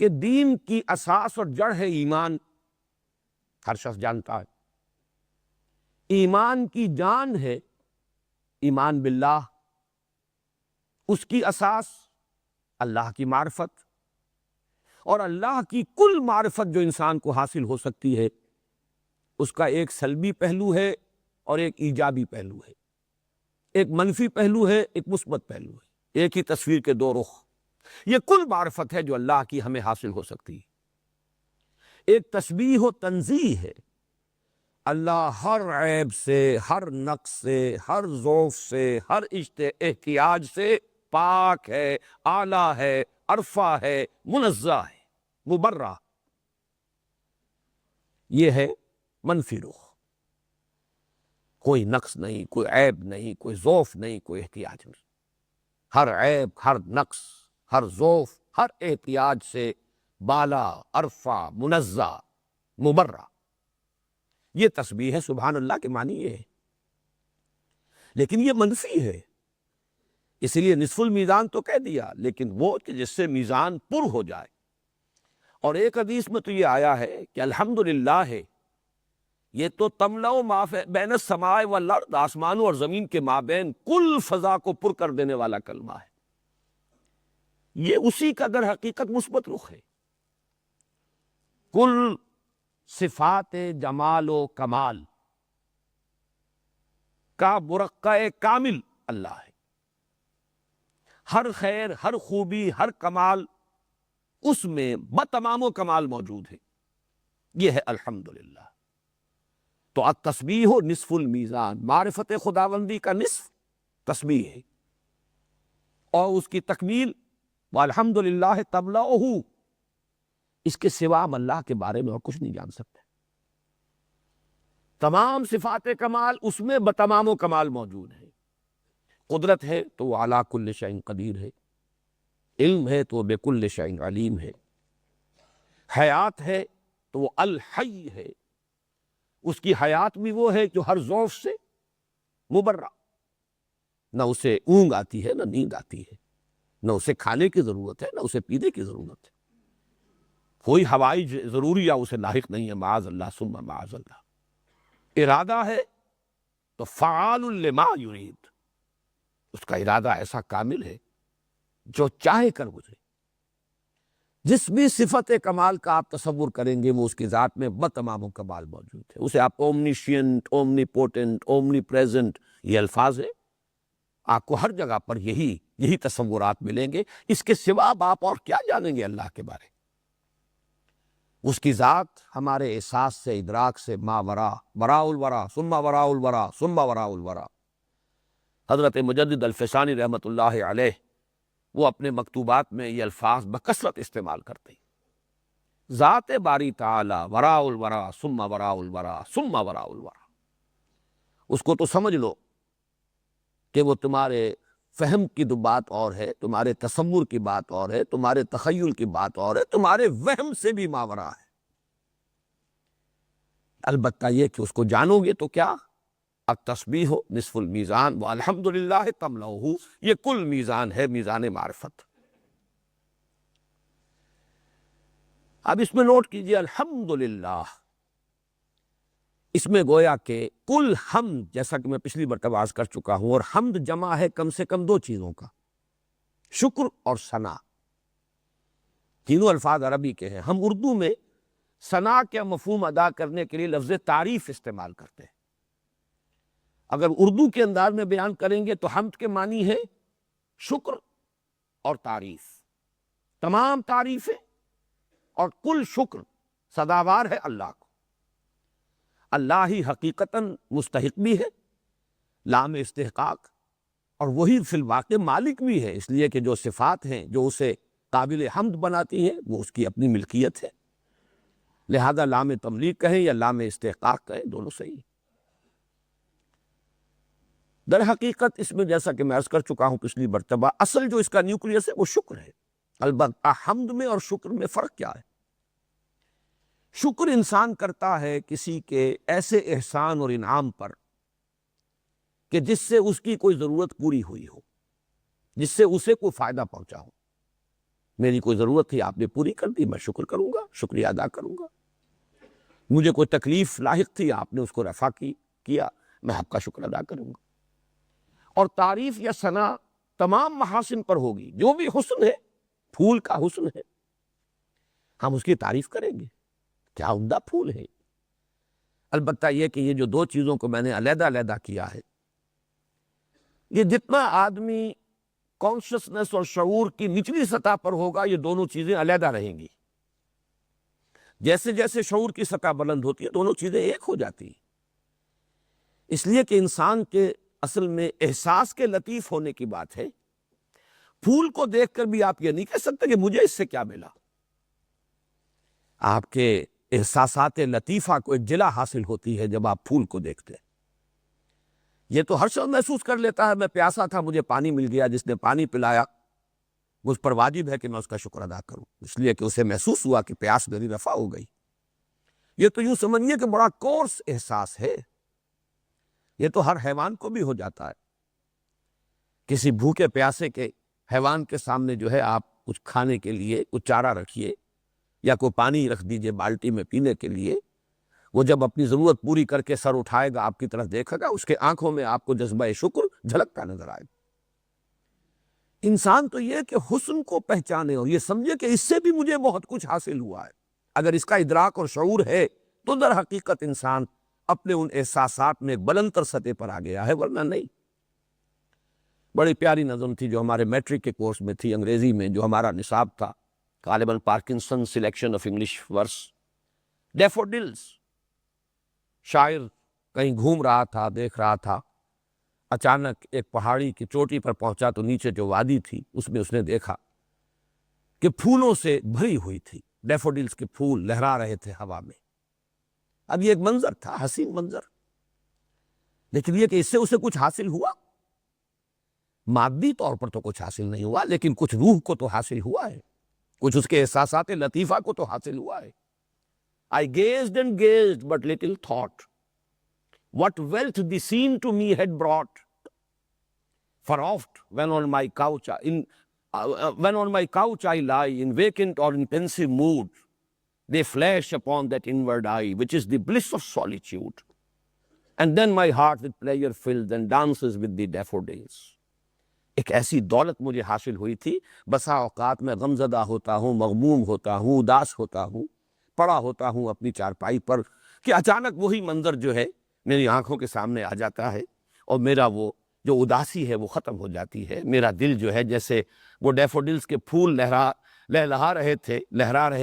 کہ دین کی اساس اور جڑ ہے ایمان، ہر شخص جانتا ہے۔ ایمان کی جان ہے ایمان باللہ، اس کی اساس اللہ کی معرفت، اور اللہ کی کل معرفت جو انسان کو حاصل ہو سکتی ہے اس کا ایک سلبی پہلو ہے اور ایک ایجابی پہلو ہے، ایک منفی پہلو ہے، ایک مثبت پہلو ہے، ایک ہی تصویر کے دو رخ۔ یہ کل معرفت ہے جو اللہ کی ہمیں حاصل ہو سکتی ہے۔ ایک تسبیح و تنزیہ ہے، اللہ ہر عیب سے، ہر نقص سے، ہر ضعف سے، ہر احتیاج سے پاک ہے، اعلیٰ ہے، عرفہ ہے، منزہ ہے، مبرہ۔ یہ ہے منفی رخ، کوئی نقص نہیں، کوئی عیب نہیں، کوئی ضعف نہیں، کوئی احتیاج نہیں۔ ہر عیب، ہر نقص، ہر ضعف، ہر احتیاج سے بالا، عرفہ، منزہ، مبرہ۔ یہ تسبیح ہے سبحان اللہ کے معنی یہ ہے، لیکن یہ منفی ہے، اس لیے نصف المیزان تو کہہ دیا، لیکن وہ کہ جس سے میزان پر ہو جائے۔ اور ایک حدیث میں تو یہ آیا ہے کہ الحمدللہ ہے، یہ تو تملأ ما بین السماء والارض، آسمانوں اور زمین کے مابین کل فضا کو پر کر دینے والا کلمہ ہے۔ یہ اسی کا در حقیقت مثبت رخ ہے۔ کل صفات جمال و کمال کا مرقع کامل اللہ ہے، ہر خیر، ہر خوبی، ہر کمال اس میں بتمام و کمال موجود ہے۔ یہ ہے الحمدللہ۔ تو التسبیح نصف المیزان، معرفت خداوندی کا نصف تسبیح ہے، اور اس کی تکمیل والحمدللہ تملؤہ، اس کے سوا ہم اللہ کے بارے میں اور کچھ نہیں جان سکتے۔ تمام صفات کمال اس میں بتمام و کمال موجود ہے۔ قدرت ہے تو وہ علی کل شیء قدیر ہے، علم ہے تو وہ بکل شیء علیم ہے، حیات ہے تو وہ الحی ہے، اس کی حیات بھی وہ ہے جو ہر ضعف سے مبرہ، نہ اسے اونگ آتی ہے، نہ نیند آتی ہے، نہ اسے کھانے کی ضرورت ہے، نہ اسے پینے کی ضرورت ہے، کوئی ہوائی ضروریات اسے لاحق نہیں ہے، معاذ اللہ ثم معاذ اللہ۔ ارادہ ہے تو فعال لما یرید، اس کا ارادہ ایسا کامل ہے جو چاہے کر گزرے۔ جس بھی صفت کمال کا آپ تصور کریں گے وہ اس کی ذات میں بتمام و کمال موجود ہے۔ اسے آپ اومنیشینٹ، اومنی پوٹنٹ، اومنی پریزنٹ، یہ الفاظ ہیں، آپ کو ہر جگہ پر یہی تصورات ملیں گے۔ اس کے سوا آپ اور کیا جانیں گے اللہ کے بارے؟ اس کی ذات ہمارے احساس سے، ادراک سے ما وراء، وراء الورا ثم وراء الورا ثم وراء الورا۔ حضرت مجدد الفسانی رحمۃ اللہ علیہ وہ اپنے مکتوبات میں یہ الفاظ بکثرت استعمال کرتے ہیں، ذات باری تعالی وراء الورا ثم وراء الورا ثم وراء الورا۔ اس کو تو سمجھ لو کہ وہ تمہارے فہم کی تو بات اور ہے، تمہارے تصور کی بات اور ہے، تمہارے تخیل کی بات اور ہے، تمہارے وہم سے بھی ماوراء ہے۔ البتہ یہ کہ اس کو جانو گے تو کیا؟ التسبیح نصف المیزان والحمدللہ تملؤہ، یہ کل میزان ہے، میزان معرفت۔ اب اس میں نوٹ کیجئے الحمدللہ، اس میں گویا کہ کل حمد، جیسا کہ میں پچھلی مرتبہ عرض کر چکا ہوں، اور حمد جمع ہے کم سے کم دو چیزوں کا، شکر اور ثنا۔ تینوں الفاظ عربی کے ہیں۔ ہم اردو میں ثنا کا مفہوم ادا کرنے کے لیے لفظ تعریف استعمال کرتے ہیں۔ اگر اردو کے انداز میں بیان کریں گے تو حمد کے معنی ہے شکر اور تعریف، تمام تعریفیں اور کل شکر سزاوار ہے اللہ کو۔ اللہ ہی حقیقتاً مستحق بھی ہے، لام استحقاق، اور وہی فی الواقع مالک بھی ہے، اس لیے کہ جو صفات ہیں جو اسے قابل حمد بناتی ہیں وہ اس کی اپنی ملکیت ہے، لہذا لام تملیک کہیں یا لام استحقاق کہیں دونوں صحیح ہیں۔ در حقیقت اس میں جیسا کہ میں عرض کر چکا ہوں پچھلی مرتبہ، اصل جو اس کا نیوکلیس ہے وہ شکر ہے۔ البتہ حمد میں اور شکر میں فرق کیا ہے؟ شکر انسان کرتا ہے کسی کے ایسے احسان اور انعام پر کہ جس سے اس کی کوئی ضرورت پوری ہوئی ہو، جس سے اسے کوئی فائدہ پہنچا ہو۔ میری کوئی ضرورت تھی، آپ نے پوری کر دی، میں شکر کروں گا، شکریہ ادا کروں گا۔ مجھے کوئی تکلیف لاحق تھی، آپ نے اس کو رفع کیا، میں آپ کا شکر ادا کروں گا۔ اور تعریف یا ثنا تمام محاسن پر ہوگی، جو بھی حسن ہے، پھول کا حسن ہے، ہم اس کی تعریف کریں گے، کیا عمدہ پھول ہے۔ البتہ یہ کہ یہ جو دو چیزوں کو میں نے علیحدہ علیحدہ کیا ہے، یہ جتنا آدمی کانشسنس اور شعور کی نچلی سطح پر ہوگا یہ دونوں چیزیں علیحدہ رہیں گی۔ جیسے جیسے شعور کی سطح بلند ہوتی ہے دونوں چیزیں ایک ہو جاتی ہیں۔ اس لیے کہ انسان کے اصل میں احساس کے لطیف ہونے کی بات ہے۔ پھول کو دیکھ کر بھی آپ یہ نہیں کہہ سکتے کہ مجھے اس سے کیا ملا۔ آپ کے احساسات لطیفہ کو ایک جلا حاصل ہوتی ہے جب آپ پھول کو دیکھتے ہیں۔ یہ تو ہر شخص محسوس کر لیتا ہے، میں پیاسا تھا، مجھے پانی مل گیا، جس نے پانی پلایا مجھ پر واجب ہے کہ میں اس کا شکر ادا کروں، اس لیے کہ اسے محسوس ہوا کہ پیاس میری رفع ہو گئی۔ یہ تو یوں سمجھیے کہ بڑا کورس احساس ہے، یہ تو ہر حیوان کو بھی ہو جاتا ہے۔ کسی بھوکے پیاسے کے حیوان کے سامنے جو ہے آپ کچھ کھانے کے لیے کچھ چارہ رکھیے یا کوئی پانی رکھ دیجئے بالٹی میں پینے کے لیے، وہ جب اپنی ضرورت پوری کر کے سر اٹھائے گا، آپ کی طرف دیکھے گا، اس کے آنکھوں میں آپ کو جذبہ شکر جھلکتا نظر آئے گا۔ انسان تو یہ کہ حسن کو پہچانے اور یہ سمجھے کہ اس سے بھی مجھے بہت کچھ حاصل ہوا ہے، اگر اس کا ادراک اور شعور ہے تو در حقیقت انسان اپنے ان احساسات میں ایک بلند تر سطح پر آ گیا ہے، ورنہ نہیں۔ بڑی پیاری نظم تھی جو ہمارے میٹرک کے کورس میں تھی انگریزی میں، جو ہمارا نصاب تھا، غالباً پارکنسن سلیکشن آف انگلش ورس، ڈیفوڈلز۔ شاعر کہیں گھوم رہا تھا، دیکھ رہا تھا، اچانک ایک پہاڑی کی چوٹی پر پہنچا تو نیچے جو وادی تھی اس میں اس نے دیکھا کہ پھولوں سے بھری ہوئی تھی، ڈیفوڈلز کے پھول لہرا رہے تھے ہوا میں۔ اب یہ ایک منظر تھا، حسین منظر، لیکن یہ کہ اس سے اسے کچھ حاصل ہوا، مادی طور پر تو کچھ حاصل نہیں ہوا، لیکن کچھ روح کو تو حاصل ہوا ہے، کچھ اس کے احساسات لطیفہ کو تو حاصل ہوا ہے۔ I gazed and gazed, but little thought what wealth the scene to me had brought. For oft, when on my couch I lie, in vacant or in pensive mood, they flash upon that inward eye, which is the bliss of solitude. And then my heart with pleasure fills and dances with the daffodils. ایک ایسی دولت مجھے حاصل ہوئی تھی، بسا اوقات میں غمزدہ ہوتا ہوں، مغموم ہوتا ہوں، اداس ہوتا ہوں، پڑا ہوتا ہوں اپنی چارپائی پر، کہ اچانک وہی منظر جو ہے میری آنکھوں کے سامنے آ جاتا ہے اور میرا وہ جو اداسی ہے وہ ختم ہو جاتی ہے۔ میرا دل جو ہے جیسے وہ ڈیفوڈلز کے پھول لہرا رہے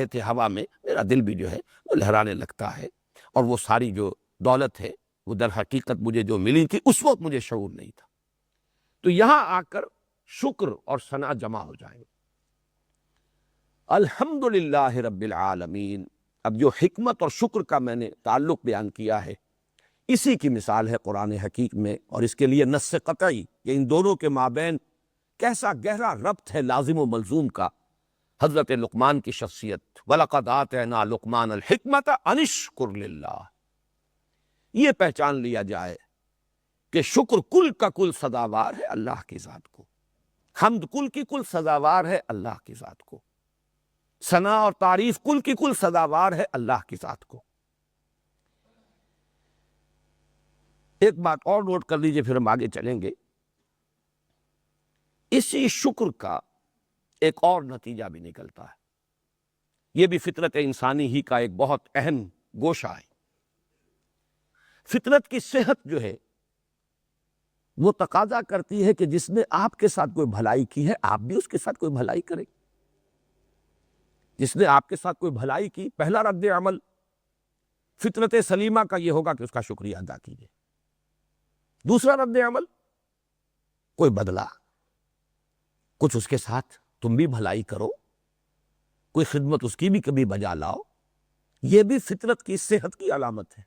تھے ہوا میں، میرا دل بھی جو ہے وہ لہرانے لگتا ہے، اور وہ ساری جو دولت ہے وہ در حقیقت مجھے جو ملی تھی اس وقت مجھے شعور نہیں تھا۔ تو یہاں آ کر شکر اور ثنا جمع ہو جائیں۔ الحمدللہ رب العالمین۔ اب جو حکمت اور شکر کا میں نے تعلق بیان کیا ہے، اسی کی مثال ہے قرآن حکیم میں، اور اس کے لیے نص قطعی کہ ان دونوں کے مابین کیسا گہرا ربط ہے لازم و ملزوم کا۔ حضرت لقمان کی شخصیت، وَلَقَدْ آتَيْنَا لُقْمَانَ الْحِكْمَةَ أَنِ اشْكُرْ لِلَّهِ، یہ پہچان لیا جائے کہ شکر کل کا کل سزاوار ہے اللہ کی ذات کو، حمد کل کی کل سزاوار ہے اللہ کی ذات کو، ثنا اور تعریف کل کی کل سزاوار ہے اللہ کی ذات کو۔ ایک بات اور نوٹ کر لیجئے، پھر ہم آگے چلیں گے۔ اسی شکر کا ایک اور نتیجہ بھی نکلتا ہے، یہ بھی فطرت انسانی ہی کا ایک بہت اہم گوشہ ہے۔ فطرت کی صحت جو ہے وہ تقاضا کرتی ہے کہ جس نے آپ کے ساتھ کوئی بھلائی کی ہے آپ بھی اس کے ساتھ کوئی بھلائی کریں۔ جس نے آپ کے ساتھ کوئی بھلائی کی، پہلا رد عمل فطرت سلیمہ کا یہ ہوگا کہ اس کا شکریہ ادا کیجیے۔ دوسرا رد عمل، کوئی بدلہ، کچھ اس کے ساتھ تم بھی بھلائی کرو، کوئی خدمت اس کی بھی کبھی بجا لاؤ۔ یہ بھی فطرت کی صحت کی علامت ہے۔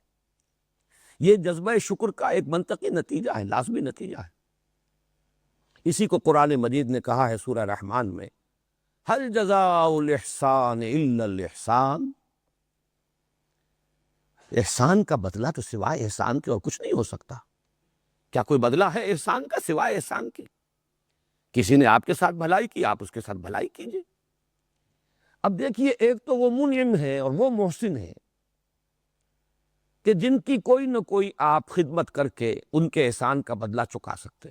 یہ جذبہ شکر کا ایک منطقی نتیجہ ہے، لازمی نتیجہ ہے۔ اسی کو قرآن مجید نے کہا ہے سورہ رحمان میں، هل جزاء الاحسان الا الاحسان۔ احسان کا بدلہ تو سوائے احسان کے اور کچھ نہیں ہو سکتا۔ کیا کوئی بدلہ ہے احسان کا سوائے احسان کے؟ کسی نے آپ کے ساتھ بھلائی کی، آپ اس کے ساتھ بھلائی کیجئے۔ اب دیکھیے، ایک تو وہ منعم ہے اور وہ محسن ہے کہ جن کی کوئی نہ کوئی آپ خدمت کر کے ان کے احسان کا بدلہ چکا سکتے۔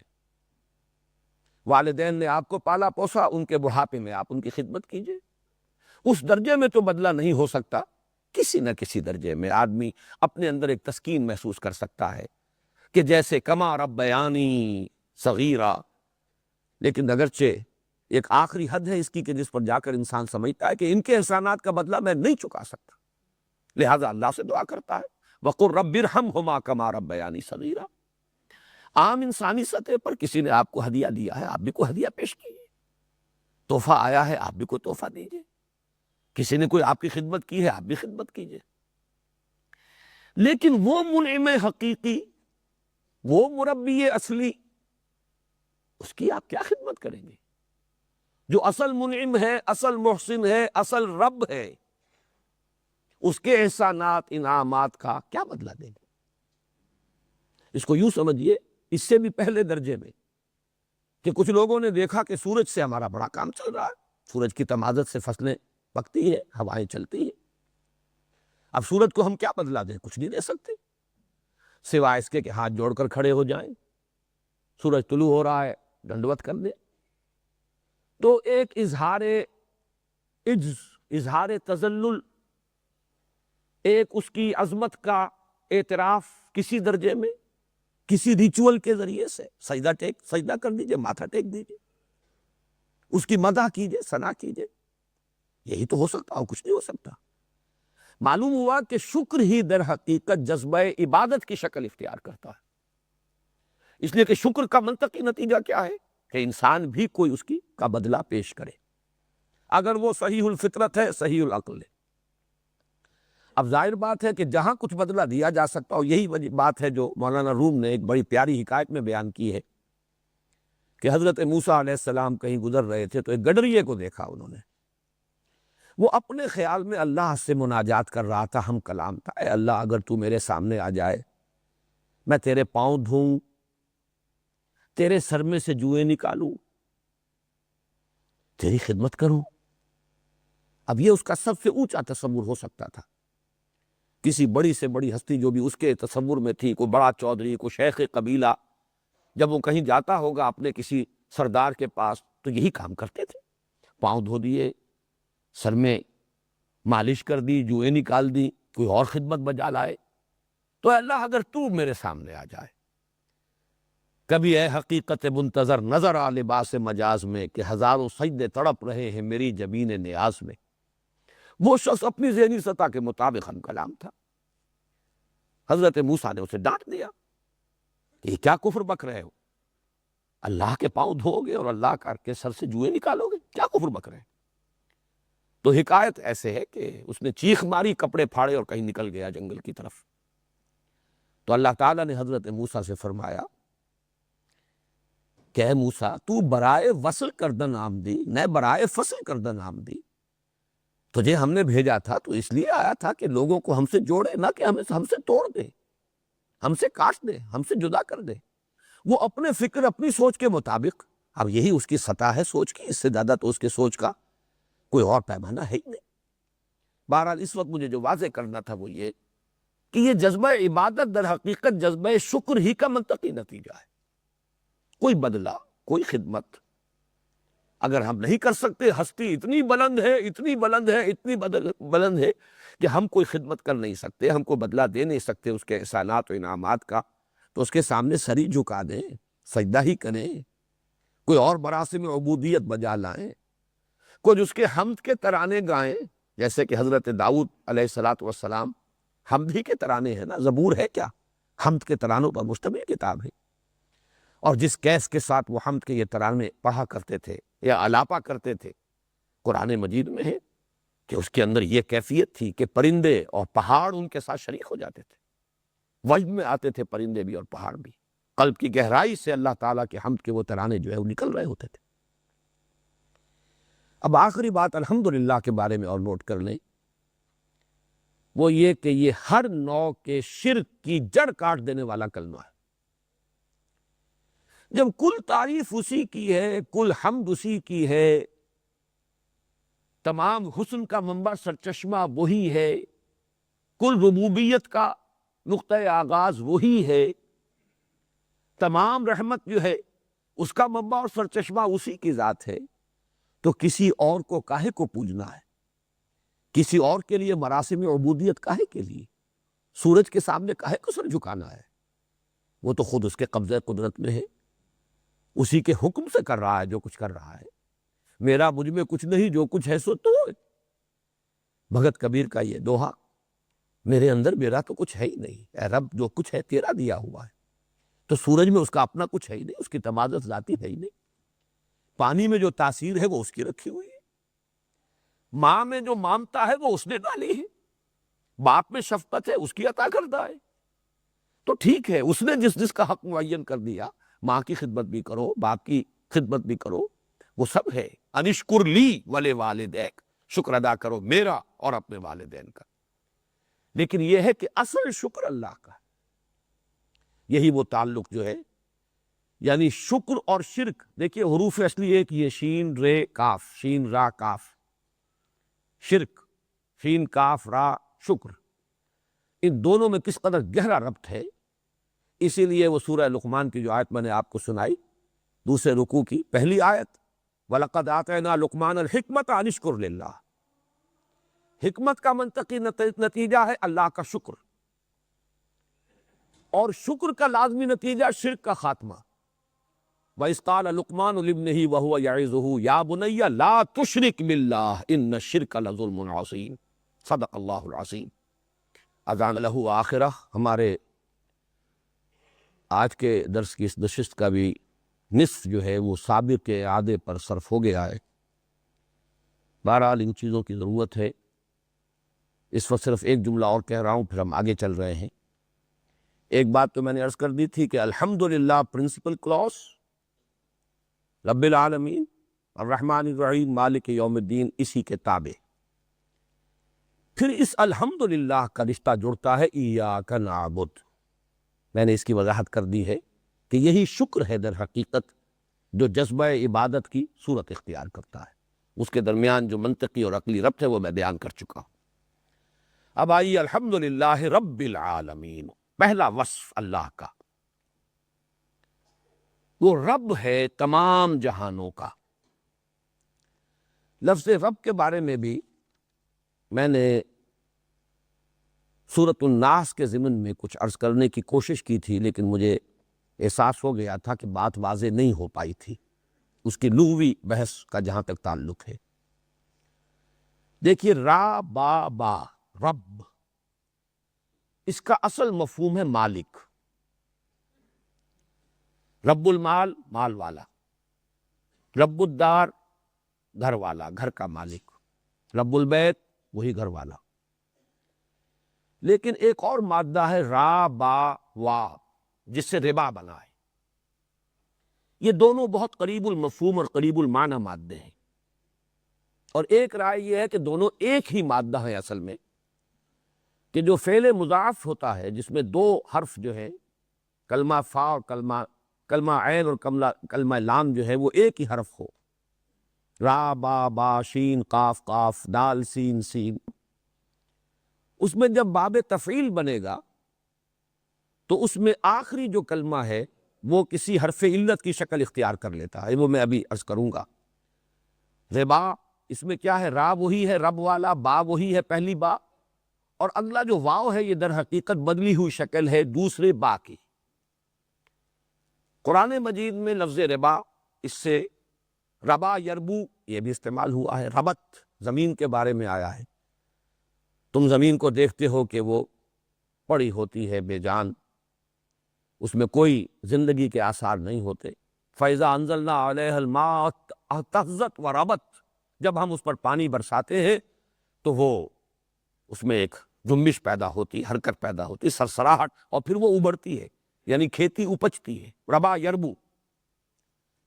والدین نے آپ کو پالا پوسا، ان کے بڑھاپے میں آپ ان کی خدمت کیجئے۔ اس درجے میں تو بدلہ نہیں ہو سکتا، کسی نہ کسی درجے میں آدمی اپنے اندر ایک تسکین محسوس کر سکتا ہے کہ جیسے کما ربیانی صغیرہ، لیکن اگرچہ ایک آخری حد ہے اس کی کہ جس پر جا کر انسان سمجھتا ہے کہ ان کے احسانات کا بدلہ میں نہیں چکا سکتا، لہذا اللہ سے دعا کرتا ہے وَقُلْ رَبِّ ارْحَمْهُمَا كَمَا رَبَّيَانِي صَغِيرًا۔ عام انسانی سطح پر کسی نے آپ کو ہدیہ دیا ہے، آپ بھی کوئی ہدیہ پیش کیجیے۔ تحفہ آیا ہے، آپ بھی کوئی تحفہ دیجیے۔ کسی نے کوئی آپ کی خدمت کی ہے، آپ بھی خدمت کیجیے۔ لیکن وہ منعم حقیقی، وہ مربی اصلی، اس کی آپ کیا خدمت کریں گے؟ جو اصل منعم ہے، اصل محسن ہے، اصل رب ہے، اس کے احسانات انعامات کا کیا بدلہ دیں گے؟ اس کو یوں سمجھیے، اس سے بھی پہلے درجے میں کہ کچھ لوگوں نے دیکھا کہ سورج سے ہمارا بڑا کام چل رہا ہے، سورج کی تمازت سے فصلیں پکتی ہیں، ہوائیں چلتی ہیں۔ اب سورج کو ہم کیا بدلہ دیں؟ کچھ نہیں دے سکتے، سوائے اس کے کہ ہاتھ جوڑ کر کھڑے ہو جائیں، سورج طلوع ہو رہا ہے ڈنڈوت کر دیں۔ تو ایک اظہار عجز، اظہار تذلل، ایک اس کی عظمت کا اعتراف کسی درجے میں، کسی ریچول کے ذریعے سے سجدہ کر دیجئے، ماتھا ٹیک دیجئے، اس کی مدح کیجئے، ثنا کیجئے، یہی تو ہو سکتا، اور کچھ نہیں ہو سکتا۔ معلوم ہوا کہ شکر ہی در حقیقت جذبہ عبادت کی شکل اختیار کرتا ہے۔ اس لیے کہ شکر کا منطقی نتیجہ کیا ہے کہ انسان بھی کوئی اس کی کا بدلہ پیش کرے، اگر وہ صحیح الفطرت ہے، صحیح العقل ہے۔ اب ظاہر بات ہے کہ جہاں کچھ بدلہ دیا جا سکتا ہو، یہی بات ہے جو مولانا روم نے ایک بڑی پیاری حکایت میں بیان کی ہے کہ حضرت موسیٰ علیہ السلام کہیں گزر رہے تھے تو ایک گڈریے کو دیکھا انہوں نے، وہ اپنے خیال میں اللہ سے مناجات کر رہا تھا، ہم کلام تھا، اے اللہ اگر تو میرے سامنے آ جائے، میں تیرے پاؤں دھوں، تیرے سر میں سے جوئیں نکالوں، تیری خدمت کروں۔ اب یہ اس کا سب سے اونچا تصور ہو سکتا تھا۔ کسی بڑی سے بڑی ہستی جو بھی اس کے تصور میں تھی، کوئی بڑا چودھری، کوئی شیخ قبیلہ، جب وہ کہیں جاتا ہوگا اپنے کسی سردار کے پاس تو یہی کام کرتے تھے، پاؤں دھو دیے، سر میں مالش کر دی، جوئیں نکال دی، کوئی اور خدمت بجا لائے۔ تو اے اللہ اگر تو میرے سامنے آ جائے، کبھی اے حقیقت منتظر نظر آ لباس مجاز میں کہ ہزاروں سجدے تڑپ رہے ہیں میری جبین نیاز میں۔ وہ شخص اپنی ذہنی سطح کے مطابق ہم کلام تھا۔ حضرت موسیٰ نے اسے ڈانٹ دیا کہ یہ کیا کفر بک رہے ہو؟ اللہ کے پاؤں دھو گے اور اللہ کے سر سے جوئیں نکالو گے، کیا کفر بک رہے ہیں؟ تو حکایت ایسے ہے کہ اس نے چیخ ماری، کپڑے پھاڑے اور کہیں نکل گیا جنگل کی طرف۔ تو اللہ تعالیٰ نے حضرت موسیٰ سے فرمایا کہ اے موسیٰ تو برائے وصل کردن آمدی، نہ برائے فصل کردن آمدی۔ تجھے ہم نے بھیجا تھا تو اس لیے آیا تھا کہ لوگوں کو ہم سے جوڑے، نہ کہ ہم سے توڑ دے، ہم سے کاٹ دے، ہم سے جدا کر دے۔ وہ اپنے فکر، اپنی سوچ کے مطابق، اب یہی اس کی سطح ہے سوچ کی، اس سے زیادہ تو اس کے سوچ کا کوئی اور پیمانہ ہے ہی نہیں۔ بہرحال اس وقت مجھے جو واضح کرنا تھا وہ یہ کہ یہ جذبہ عبادت در حقیقت جذبہ شکر ہی کا منطقی نتیجہ ہے۔ کوئی بدلہ، کوئی خدمت اگر ہم نہیں کر سکتے، ہستی اتنی بلند ہے، اتنی بلند ہے، اتنی بلند ہے کہ ہم کوئی خدمت کر نہیں سکتے، ہم کو بدلہ دے نہیں سکتے اس کے احسانات و انعامات کا، تو اس کے سامنے سر ہی جھکا دیں، سجدہ ہی کریں، کوئی اور مراسم عبودیت بجا لائیں، کچھ اس کے حمد کے ترانے گائیں، جیسے کہ حضرت داؤد علیہ السلام حمد ہی کے ترانے ہیں نا، زبور ہے کیا؟ حمد کے ترانوں پر مشتمل کتاب ہے، اور جس کیس کے ساتھ وہ حمد کے یہ ترانے پڑھا کرتے تھے یا الاپا کرتے تھے، قرآن مجید میں ہے کہ اس کے اندر یہ کیفیت تھی کہ پرندے اور پہاڑ ان کے ساتھ شریک ہو جاتے تھے، وجد میں آتے تھے پرندے بھی اور پہاڑ بھی، قلب کی گہرائی سے اللہ تعالیٰ کے حمد کے وہ ترانے جو ہے وہ نکل رہے ہوتے تھے۔ اب آخری بات الحمدللہ کے بارے میں اور نوٹ کر لیں، وہ یہ کہ یہ ہر نوع کے شرک کی جڑ کاٹ دینے والا کلمہ ہے۔ جب کل تعریف اسی کی ہے، کل حمد اسی کی ہے، تمام حسن کا منبع سرچشمہ وہی ہے، کل ربوبیت کا نقطۂ آغاز وہی ہے، تمام رحمت جو ہے اس کا منبع اور سرچشمہ اسی کی ذات ہے، تو کسی اور کو کاہے کو پوجنا ہے؟ کسی اور کے لیے مراسم عبودیت کاہے کے لیے؟ سورج کے سامنے کاہے کو سر جھکانا ہے؟ وہ تو خود اس کے قبضہ قدرت میں ہے، اسی کے حکم سے کر رہا ہے جو کچھ کر رہا ہے۔ میرا مجھ میں کچھ نہیں، جو کچھ ہے سو تو ہے۔ بھگت کبیر کا یہ دوہا، میرے اندر میرا تو کچھ ہے ہی نہیں، اے رب جو کچھ ہے تیرا دیا ہوا ہے۔ تو سورج میں اس کا اپنا کچھ ہے ہی نہیں، اس کی تمازت ذاتی ہے ہی نہیں، پانی میں جو تاثیر ہے وہ اس کی رکھی ہوئی ہے، ماں میں جو مامتا ہے وہ اس نے ڈالی ہے، باپ میں شفقت ہے اس کی عطا کردہ ہے۔ تو ٹھیک ہے، اس نے جس کا حق معین کر دیا، ماں کی خدمت بھی کرو، باپ کی خدمت بھی کرو، وہ سب ہے۔ انشکر لی ولے والدیک، شکر ادا کرو میرا اور اپنے والدین کا۔ لیکن یہ ہے کہ اصل شکر اللہ کا، یہی وہ تعلق جو ہے، یعنی شکر اور شرک۔ دیکھیے حروف اصلی ایک یہ شین رے کاف، شین را کاف، شرک، شین کاف را شکر، ان دونوں میں کس قدر گہرا ربط ہے۔ اسی لیے وہ سورہ لقمان کی جو آیت میں نے آپ کو سنائی، دوسرے رکوع کی پہلی آیت، وَلَقَدْ آتَيْنَا لُقْمَانَ الْحِكْمَةَ أَنِ اشْكُرْ لِلَّهِ، حکمت کا منطقی نتیجہ ہے اللہ کا شکر، اور شکر کا لازمی نتیجہ شرک کا خاتمہ۔ وَإِذْ قَالَ لُقْمَانُ لِابْنِهِ وَهُوَ يَعِظُهُ يَا بُنَيَّ لَا تُشْرِكْ بِاللَّهِ إِنَّ الشِّرْكَ لَظُلْمٌ عَظِيمٌ، صدق اللہ العظیم۔ اذان لہو آخرہ، ہمارے آج کے درس کی اس نشست کا بھی نصف جو ہے وہ سابق کے اعادے پر صرف ہو گیا ہے۔ بہرحال ان چیزوں کی ضرورت ہے۔ اس وقت صرف ایک جملہ اور کہہ رہا ہوں، پھر ہم آگے چل رہے ہیں۔ ایک بات تو میں نے عرض کر دی تھی کہ الحمدللہ پرنسپل کلاس، رب العالمین الرحمن الرحیم مالک یوم الدین، اسی کے تابع۔ پھر اس الحمدللہ کا رشتہ جڑتا ہے ایاک نعبد۔ میں نے اس کی وضاحت کر دی ہے کہ یہی شکر ہے در حقیقت جو جذبہ عبادت کی صورت اختیار کرتا ہے۔ اس کے درمیان جو منطقی اور عقلی ربط ہے وہ میں بیان کر چکا ہوں۔ اب آئیے الحمدللہ رب العالمین، پہلا وصف اللہ کا، وہ رب ہے تمام جہانوں کا۔ لفظ رب کے بارے میں بھی میں نے سورۃ الناس کے ضمن میں کچھ عرض کرنے کی کوشش کی تھی، لیکن مجھے احساس ہو گیا تھا کہ بات واضح نہیں ہو پائی تھی، اس کی لغوی بحث کا جہاں تک تعلق ہے۔ دیکھیے را با با، رب، اس کا اصل مفہوم ہے مالک۔ رب المال، مال والا، رب الدار، گھر والا، گھر کا مالک، رب البیت، وہی گھر والا۔ لیکن ایک اور مادہ ہے را با وا، جس سے ربا بنا ہے۔ یہ دونوں بہت قریب المفہوم اور قریب المعنی مادے ہیں، اور ایک رائے یہ ہے کہ دونوں ایک ہی مادہ ہے اصل میں، کہ جو فعل مضاعف ہوتا ہے جس میں دو حرف جو ہے، کلمہ فا اور کلمہ عین اور کلمہ لام جو ہے وہ ایک ہی حرف ہو، را با با، شین قاف قاف، دال سین سین، اس میں جب باب تفعیل بنے گا تو اس میں آخری جو کلمہ ہے وہ کسی حرف علت کی شکل اختیار کر لیتا ہے، وہ میں ابھی عرض کروں گا۔ ربا اس میں کیا ہے؟ را وہی ہے رب والا، با وہی ہے پہلی با، اور اگلا جو واو ہے یہ در حقیقت بدلی ہوئی شکل ہے دوسرے با کی۔ قرآن مجید میں لفظ ربا، اس سے ربا یربو یہ بھی استعمال ہوا ہے، ربط زمین کے بارے میں آیا ہے۔ تم زمین کو دیکھتے ہو کہ وہ پڑی ہوتی ہے بے جان، اس میں کوئی زندگی کے آثار نہیں ہوتے۔ فَإِذَا أَنزَلْنَا عَلَيْهَا الْمَاءَ اهْتَزَّتْ وَرَبَتْ، جب ہم اس پر پانی برساتے ہیں تو وہ اس میں ایک جنبش پیدا ہوتی، حرکت پیدا ہوتی، سرسراہٹ، اور پھر وہ ابھرتی ہے، یعنی کھیتی اپجتی ہے۔ ربا یربو،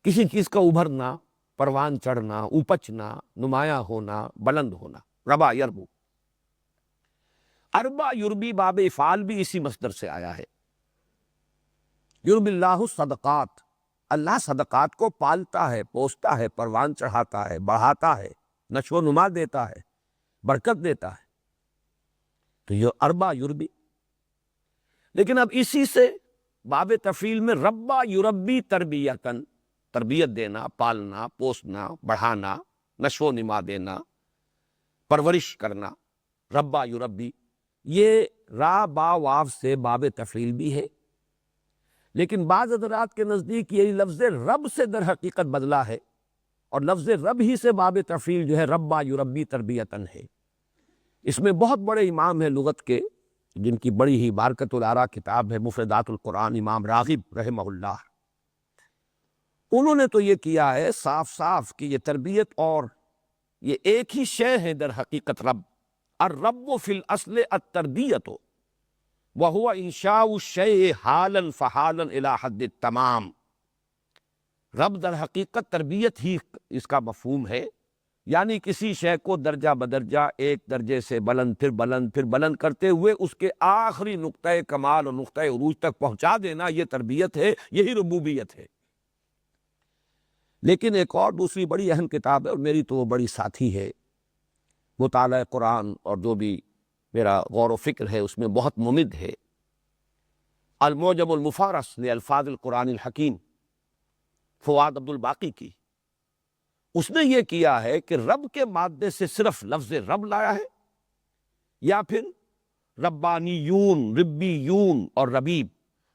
کسی چیز کا ابھرنا، پروان چڑھنا، اپجنا، نمایاں ہونا، بلند ہونا، ربا یربو۔ اربا یربی باب افعال بھی اسی مصدر سے آیا ہے۔ یربی اللہ الصدقات، اللہ صدقات کو پالتا ہے، پوستا ہے، پروان چڑھاتا ہے، بڑھاتا ہے، نشو و نما دیتا ہے، برکت دیتا ہے، تو یہ اربا یربی۔ لیکن اب اسی سے باب تفعیل میں ربا یربی تربیتن، تربیت دینا، پالنا، پوسنا، بڑھانا، نشو و نما دینا، پرورش کرنا، ربا یربی، یہ را با واو سے باب تفعیل بھی ہے۔ لیکن بعض حضرات کے نزدیک یہ لفظ رب سے در حقیقت بدلا ہے، اور لفظ رب ہی سے باب تفعیل جو ہے ربا یربی تربیتن ہے۔ اس میں بہت بڑے امام ہیں لغت کے، جن کی بڑی ہی بارکۃ الآراء کتاب ہے مفردات القرآن، امام راغب رحمہ اللہ، انہوں نے تو یہ کیا ہے صاف صاف کہ یہ تربیت اور یہ ایک ہی شے ہے در حقیقت رب۔ الرب فی الاصل التربیت وہو انشاء الشیء حالا فحالا الی حد التمام۔ رب در حقیقت تربیت ہی اس کا مفہوم ہے، یعنی کسی شے کو درجہ بدرجہ ایک درجے سے بلند پھر بلند پھر بلند کرتے ہوئے اس کے آخری نقطۂ کمال اور نقطۂ عروج تک پہنچا دینا، یہ تربیت ہے، یہی ربوبیت ہے۔ لیکن ایک اور دوسری بڑی اہم کتاب ہے، اور میری تو وہ بڑی ساتھی ہے، مطالعہ قرآن اور جو بھی میرا غور و فکر ہے اس میں بہت ممد ہے، المعجم المفارس لالفاظ القرآن الحکیم، فواد عبد الباقی کی۔ اس نے یہ کیا ہے کہ رب کے مادے سے صرف لفظ رب لایا ہے، یا پھر ربانیون، ربیون اور ربیب،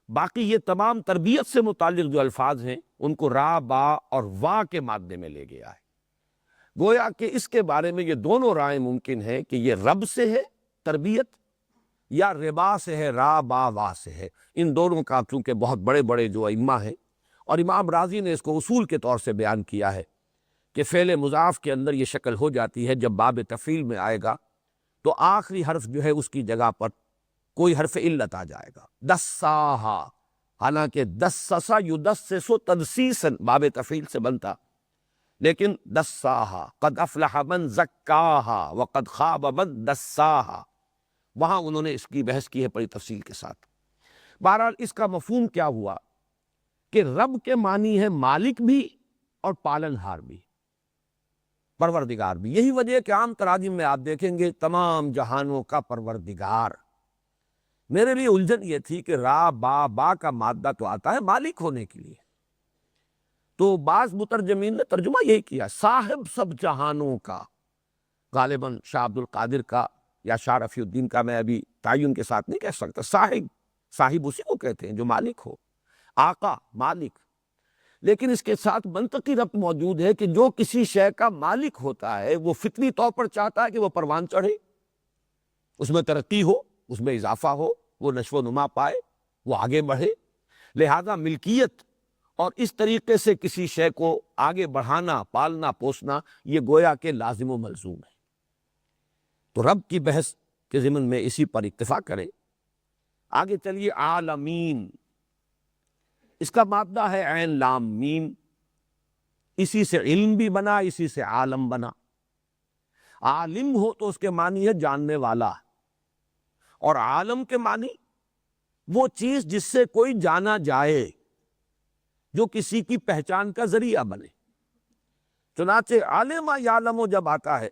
باقی یہ تمام تربیت سے متعلق جو الفاظ ہیں ان کو را، با اور وا کے مادے میں لے گیا ہے۔ گویا کہ اس کے بارے میں یہ دونوں رائے ممکن ہے کہ یہ رب سے ہے تربیت، یا ربا سے ہے، را با وا سے ہے۔ ان دونوں کا چونکہ بہت بڑے بڑے جو ائمہ ہیں، اور امام راضی نے اس کو اصول کے طور سے بیان کیا ہے کہ فعل مضاف کے اندر یہ شکل ہو جاتی ہے، جب باب تفعیل میں آئے گا تو آخری حرف جو ہے اس کی جگہ پر کوئی حرف علت آ جائے گا، دساہا، حالانکہ دسسا یدسسو تدسیسا باب تفعیل سے بنتا، لیکن دساہا، قد افلح من زکاہا وقد خاب من دساہا، وہاں انہوں نے اس کی بحث کی ہے بڑی تفصیل کے ساتھ۔ بہرحال اس کا مفہوم کیا ہوا کہ رب کے معنی ہے مالک بھی اور پالن ہار بھی، پروردگار بھی۔ یہی وجہ ہے کہ عام تراجم میں آپ دیکھیں گے تمام جہانوں کا پروردگار۔ میرے لیے الجھن یہ تھی کہ را با با کا مادہ تو آتا ہے مالک ہونے کے لیے، تو بعض مترجمین نے ترجمہ یہی کیا صاحب سب جہانوں کا، غالباً شاہ عبد القادر کا یا شاہ رفیع الدین کا میں ابھی تعین کے ساتھ نہیں کہہ سکتا، صاحب اسی کو کہتے ہیں جو مالک ہو، آقا، مالک۔ لیکن اس کے ساتھ منطقی ربط موجود ہے کہ جو کسی شے کا مالک ہوتا ہے وہ فطری طور پر چاہتا ہے کہ وہ پروان چڑھے، اس میں ترقی ہو، اس میں اضافہ ہو، وہ نشو و نما پائے، وہ آگے بڑھے۔ لہذا ملکیت اور اس طریقے سے کسی شے کو آگے بڑھانا، پالنا، پوسنا، یہ گویا کہ لازم و ملزوم ہے۔ تو رب کی بحث کے ضمن میں اسی پر اکتفا کریں۔ آگے چلیے، عالمین، اس کا مادہ ہے عین لام میم، اسی سے علم بھی بنا، اسی سے عالم بنا۔ عالم ہو تو اس کے معنی ہے جاننے والا، اور عالم کے معنی وہ چیز جس سے کوئی جانا جائے، جو کسی کی پہچان کا ذریعہ بنے۔ چنانچہ عالم یعلم جب آتا ہے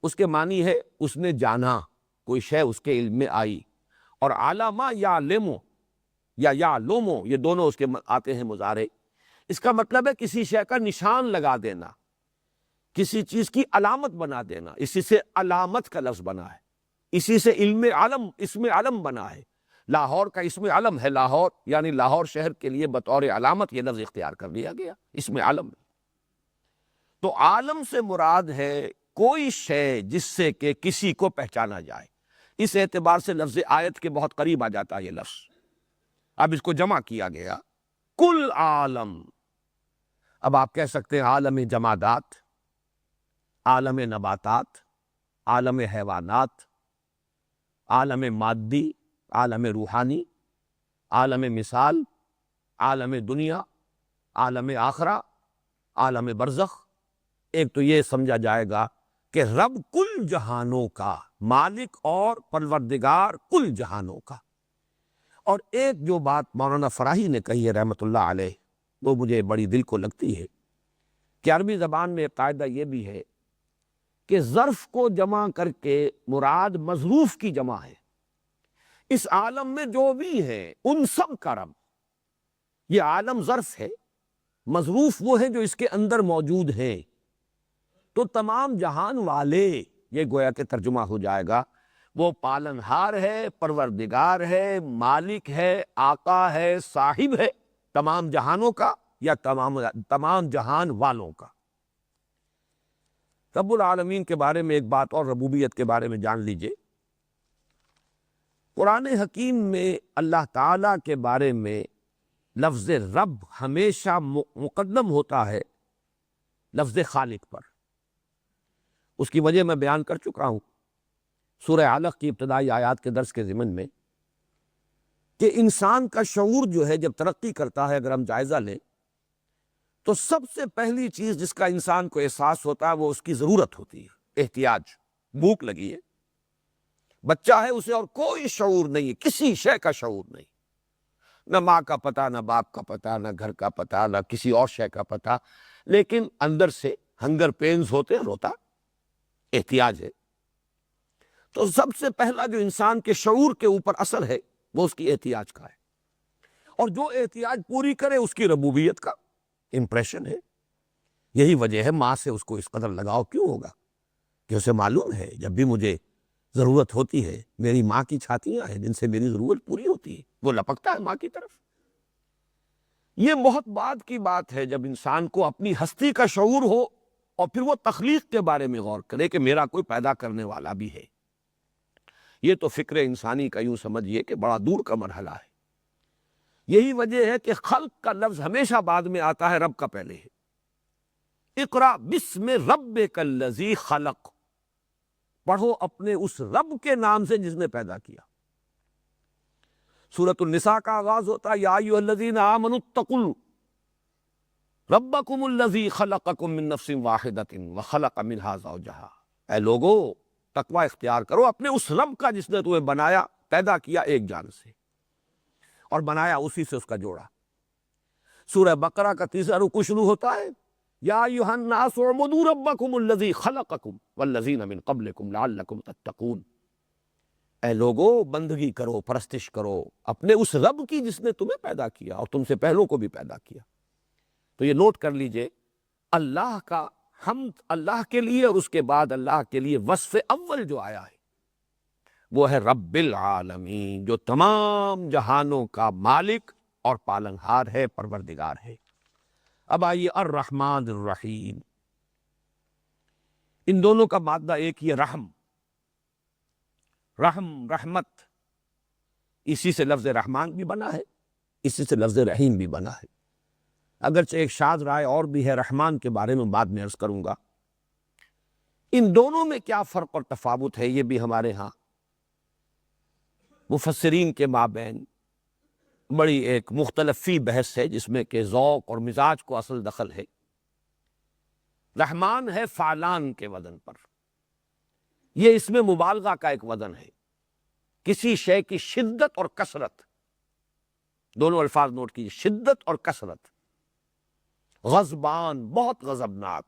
اس کے معنی ہے اس نے جانا، کوئی شے اس کے علم میں آئی، اور علامہ یعلم یا یعلم یہ دونوں اس کے آتے ہیں مضارع، اس کا مطلب ہے کسی شے کا نشان لگا دینا، کسی چیز کی علامت بنا دینا، اسی سے علامت کا لفظ بنا ہے، اسی سے علم علم اسم علم بنا ہے۔ لاہور کا اسم علم ہے، لاہور یعنی لاہور شہر کے لیے بطور علامت یہ لفظ اختیار کر لیا گیا، اسم علم۔ تو عالم سے مراد ہے کوئی شے جس سے کہ کسی کو پہچانا جائے، اس اعتبار سے لفظ آیت کے بہت قریب آ جاتا ہے یہ لفظ۔ اب اس کو جمع کیا گیا، کل عالم۔ اب آپ کہہ سکتے ہیں عالم جمادات، عالم نباتات، عالم حیوانات، عالم مادی، عالم روحانی، عالم مثال، عالم دنیا، عالم آخرہ، عالم برزخ۔ ایک تو یہ سمجھا جائے گا کہ رب کل جہانوں کا، مالک اور پروردگار کل جہانوں کا۔ اور ایک جو بات مولانا فراہی نے کہی ہے رحمۃ اللہ علیہ، وہ مجھے بڑی دل کو لگتی ہے کہ عربی زبان میں ایک قاعدہ یہ بھی ہے کہ ظرف کو جمع کر کے مراد مظروف کی جمع ہے۔ اس عالم میں جو بھی ہیں ان سب کا رب، یہ عالم ظرف ہے، مظروف وہ ہیں جو اس کے اندر موجود ہیں۔ تو تمام جہان والے، یہ گویا کہ ترجمہ ہو جائے گا، وہ پالنہار ہے، پروردگار ہے، مالک ہے، آقا ہے، صاحب ہے تمام جہانوں کا یا تمام جہان والوں کا۔ رب العالمین کے بارے میں ایک بات اور ربوبیت کے بارے میں جان لیجئے۔ قرآن حکیم میں اللہ تعالیٰ کے بارے میں لفظ رب ہمیشہ مقدم ہوتا ہے لفظ خالق پر۔ اس کی وجہ میں بیان کر چکا ہوں سورہ علق کی ابتدائی آیات کے درس کے ضمن میں، کہ انسان کا شعور جو ہے جب ترقی کرتا ہے، اگر ہم جائزہ لیں تو سب سے پہلی چیز جس کا انسان کو احساس ہوتا ہے وہ اس کی ضرورت ہوتی ہے، احتیاج۔ بھوک لگی ہے، بچہ ہے، اسے اور کوئی شعور نہیں ہے، کسی شے کا شعور نہیں، نہ ماں کا پتہ، نہ باپ کا پتہ، نہ گھر کا پتہ، نہ کسی اور شے کا پتہ، لیکن اندر سے ہنگر پینز ہوتے ہیں، روتا، احتیاج ہے۔ تو سب سے پہلا جو انسان کے شعور کے اوپر اثر ہے وہ اس کی احتیاج کا ہے، اور جو احتیاج پوری کرے اس کی ربوبیت کا امپریشن ہے۔ یہی وجہ ہے ماں سے اس کو اس قدر لگاؤ کیوں ہوگا کہ اسے معلوم ہے جب بھی مجھے ضرورت ہوتی ہے، میری ماں کی چھاتیاں ہیں جن سے میری ضرورت پوری ہوتی ہے، وہ لپکتا ہے ماں کی طرف۔ یہ بہت بعد کی بات ہے جب انسان کو اپنی ہستی کا شعور ہو اور پھر وہ تخلیق کے بارے میں غور کرے کہ میرا کوئی پیدا کرنے والا بھی ہے۔ یہ تو فکر انسانی کا یوں سمجھیے کہ بڑا دور کا مرحلہ ہے۔ یہی وجہ ہے کہ خلق کا لفظ ہمیشہ بعد میں آتا ہے، رب کا پہلے ہے۔ اقرا بسم ربک الذی خلق، پڑھو اپنے اس رب کے نام سے جس نے پیدا کیا۔ سورۃ النساء کا آغاز ہوتا ہے یا ایھا الذین آمنوا اتقوا ربکم الذی خلقکم من نفس واحدۃ وخلق منھا زوجہا، اے لوگو تقوی اختیار کرو اپنے اس رب کا جس نے تمہیں بنایا، پیدا کیا ایک جان سے، اور بنایا اسی سے اس کا جوڑا۔ سورہ بقرہ کا تیسرا رکوع شروع ہوتا ہے یا ایھا الناس اعبدوا ربکم الذی خلقکم والذین من قبلکم لعلکم تتقون، اے لوگو بندگی کرو، پرستش کرو اپنے اس رب کی جس نے تمہیں پیدا کیا اور تم سے پہلوں کو بھی پیدا کیا۔ تو یہ نوٹ کر لیجئے، اللہ کا حمد اللہ کے لیے، اور اس کے بعد اللہ کے لیے وصف اول جو آیا ہے وہ ہے رب العالمین، جو تمام جہانوں کا مالک اور پالنہار ہے، پروردگار ہے۔ اب آئیے الرحمن الرحیم، ان دونوں کا مادہ ایک ہی ہے، رحم، رحمت، اسی سے لفظ رحمان بھی بنا ہے، اسی سے لفظ رحیم بھی بنا ہے۔ اگرچہ ایک شاذ رائے اور بھی ہے رحمان کے بارے میں بعد میں عرض کروں گا۔ ان دونوں میں کیا فرق اور تفاوت ہے یہ بھی ہمارے ہاں مفسرین کے مابین بڑی ایک مختلف فی بحث ہے، جس میں کہ ذوق اور مزاج کو اصل دخل ہے۔ رحمان ہے فعلان کے وزن پر، یہ اس میں مبالغہ کا ایک وزن ہے، کسی شے کی شدت اور کثرت، دونوں الفاظ نوٹ کیجیے، شدت اور کثرت۔ غضبان، بہت غضبناک،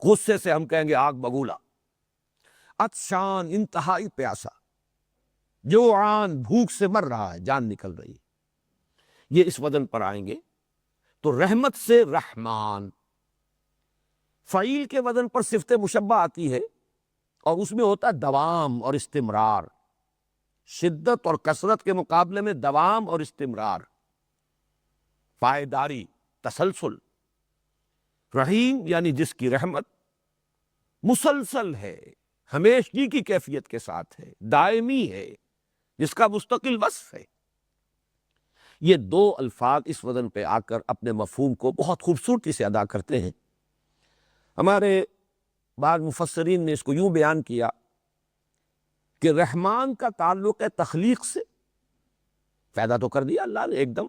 غصے سے ہم کہیں گے آگ بگولا، عطشان انتہائی پیاسا، جوعان بھوک سے مر رہا ہے، جان نکل رہی ہے، یہ اس وزن پر آئیں گے تو رحمت سے رحمان، فعیل کے وزن پر صفت مشبہ آتی ہے اور اس میں ہوتا ہے دوام اور استمرار، شدت اور کثرت کے مقابلے میں دوام اور استمرار، پائیداری، تسلسل۔ رحیم یعنی جس کی رحمت مسلسل ہے، ہمیشگی کی کیفیت کے ساتھ ہے، دائمی ہے، جس کا مستقل وصف ہے۔ یہ دو الفاظ اس وزن پہ آ کر اپنے مفہوم کو بہت خوبصورتی سے ادا کرتے ہیں۔ ہمارے بعض مفسرین نے اس کو یوں بیان کیا کہ رحمان کا تعلق ہے تخلیق سے، پیدا تو کر دیا اللہ نے ایک دم،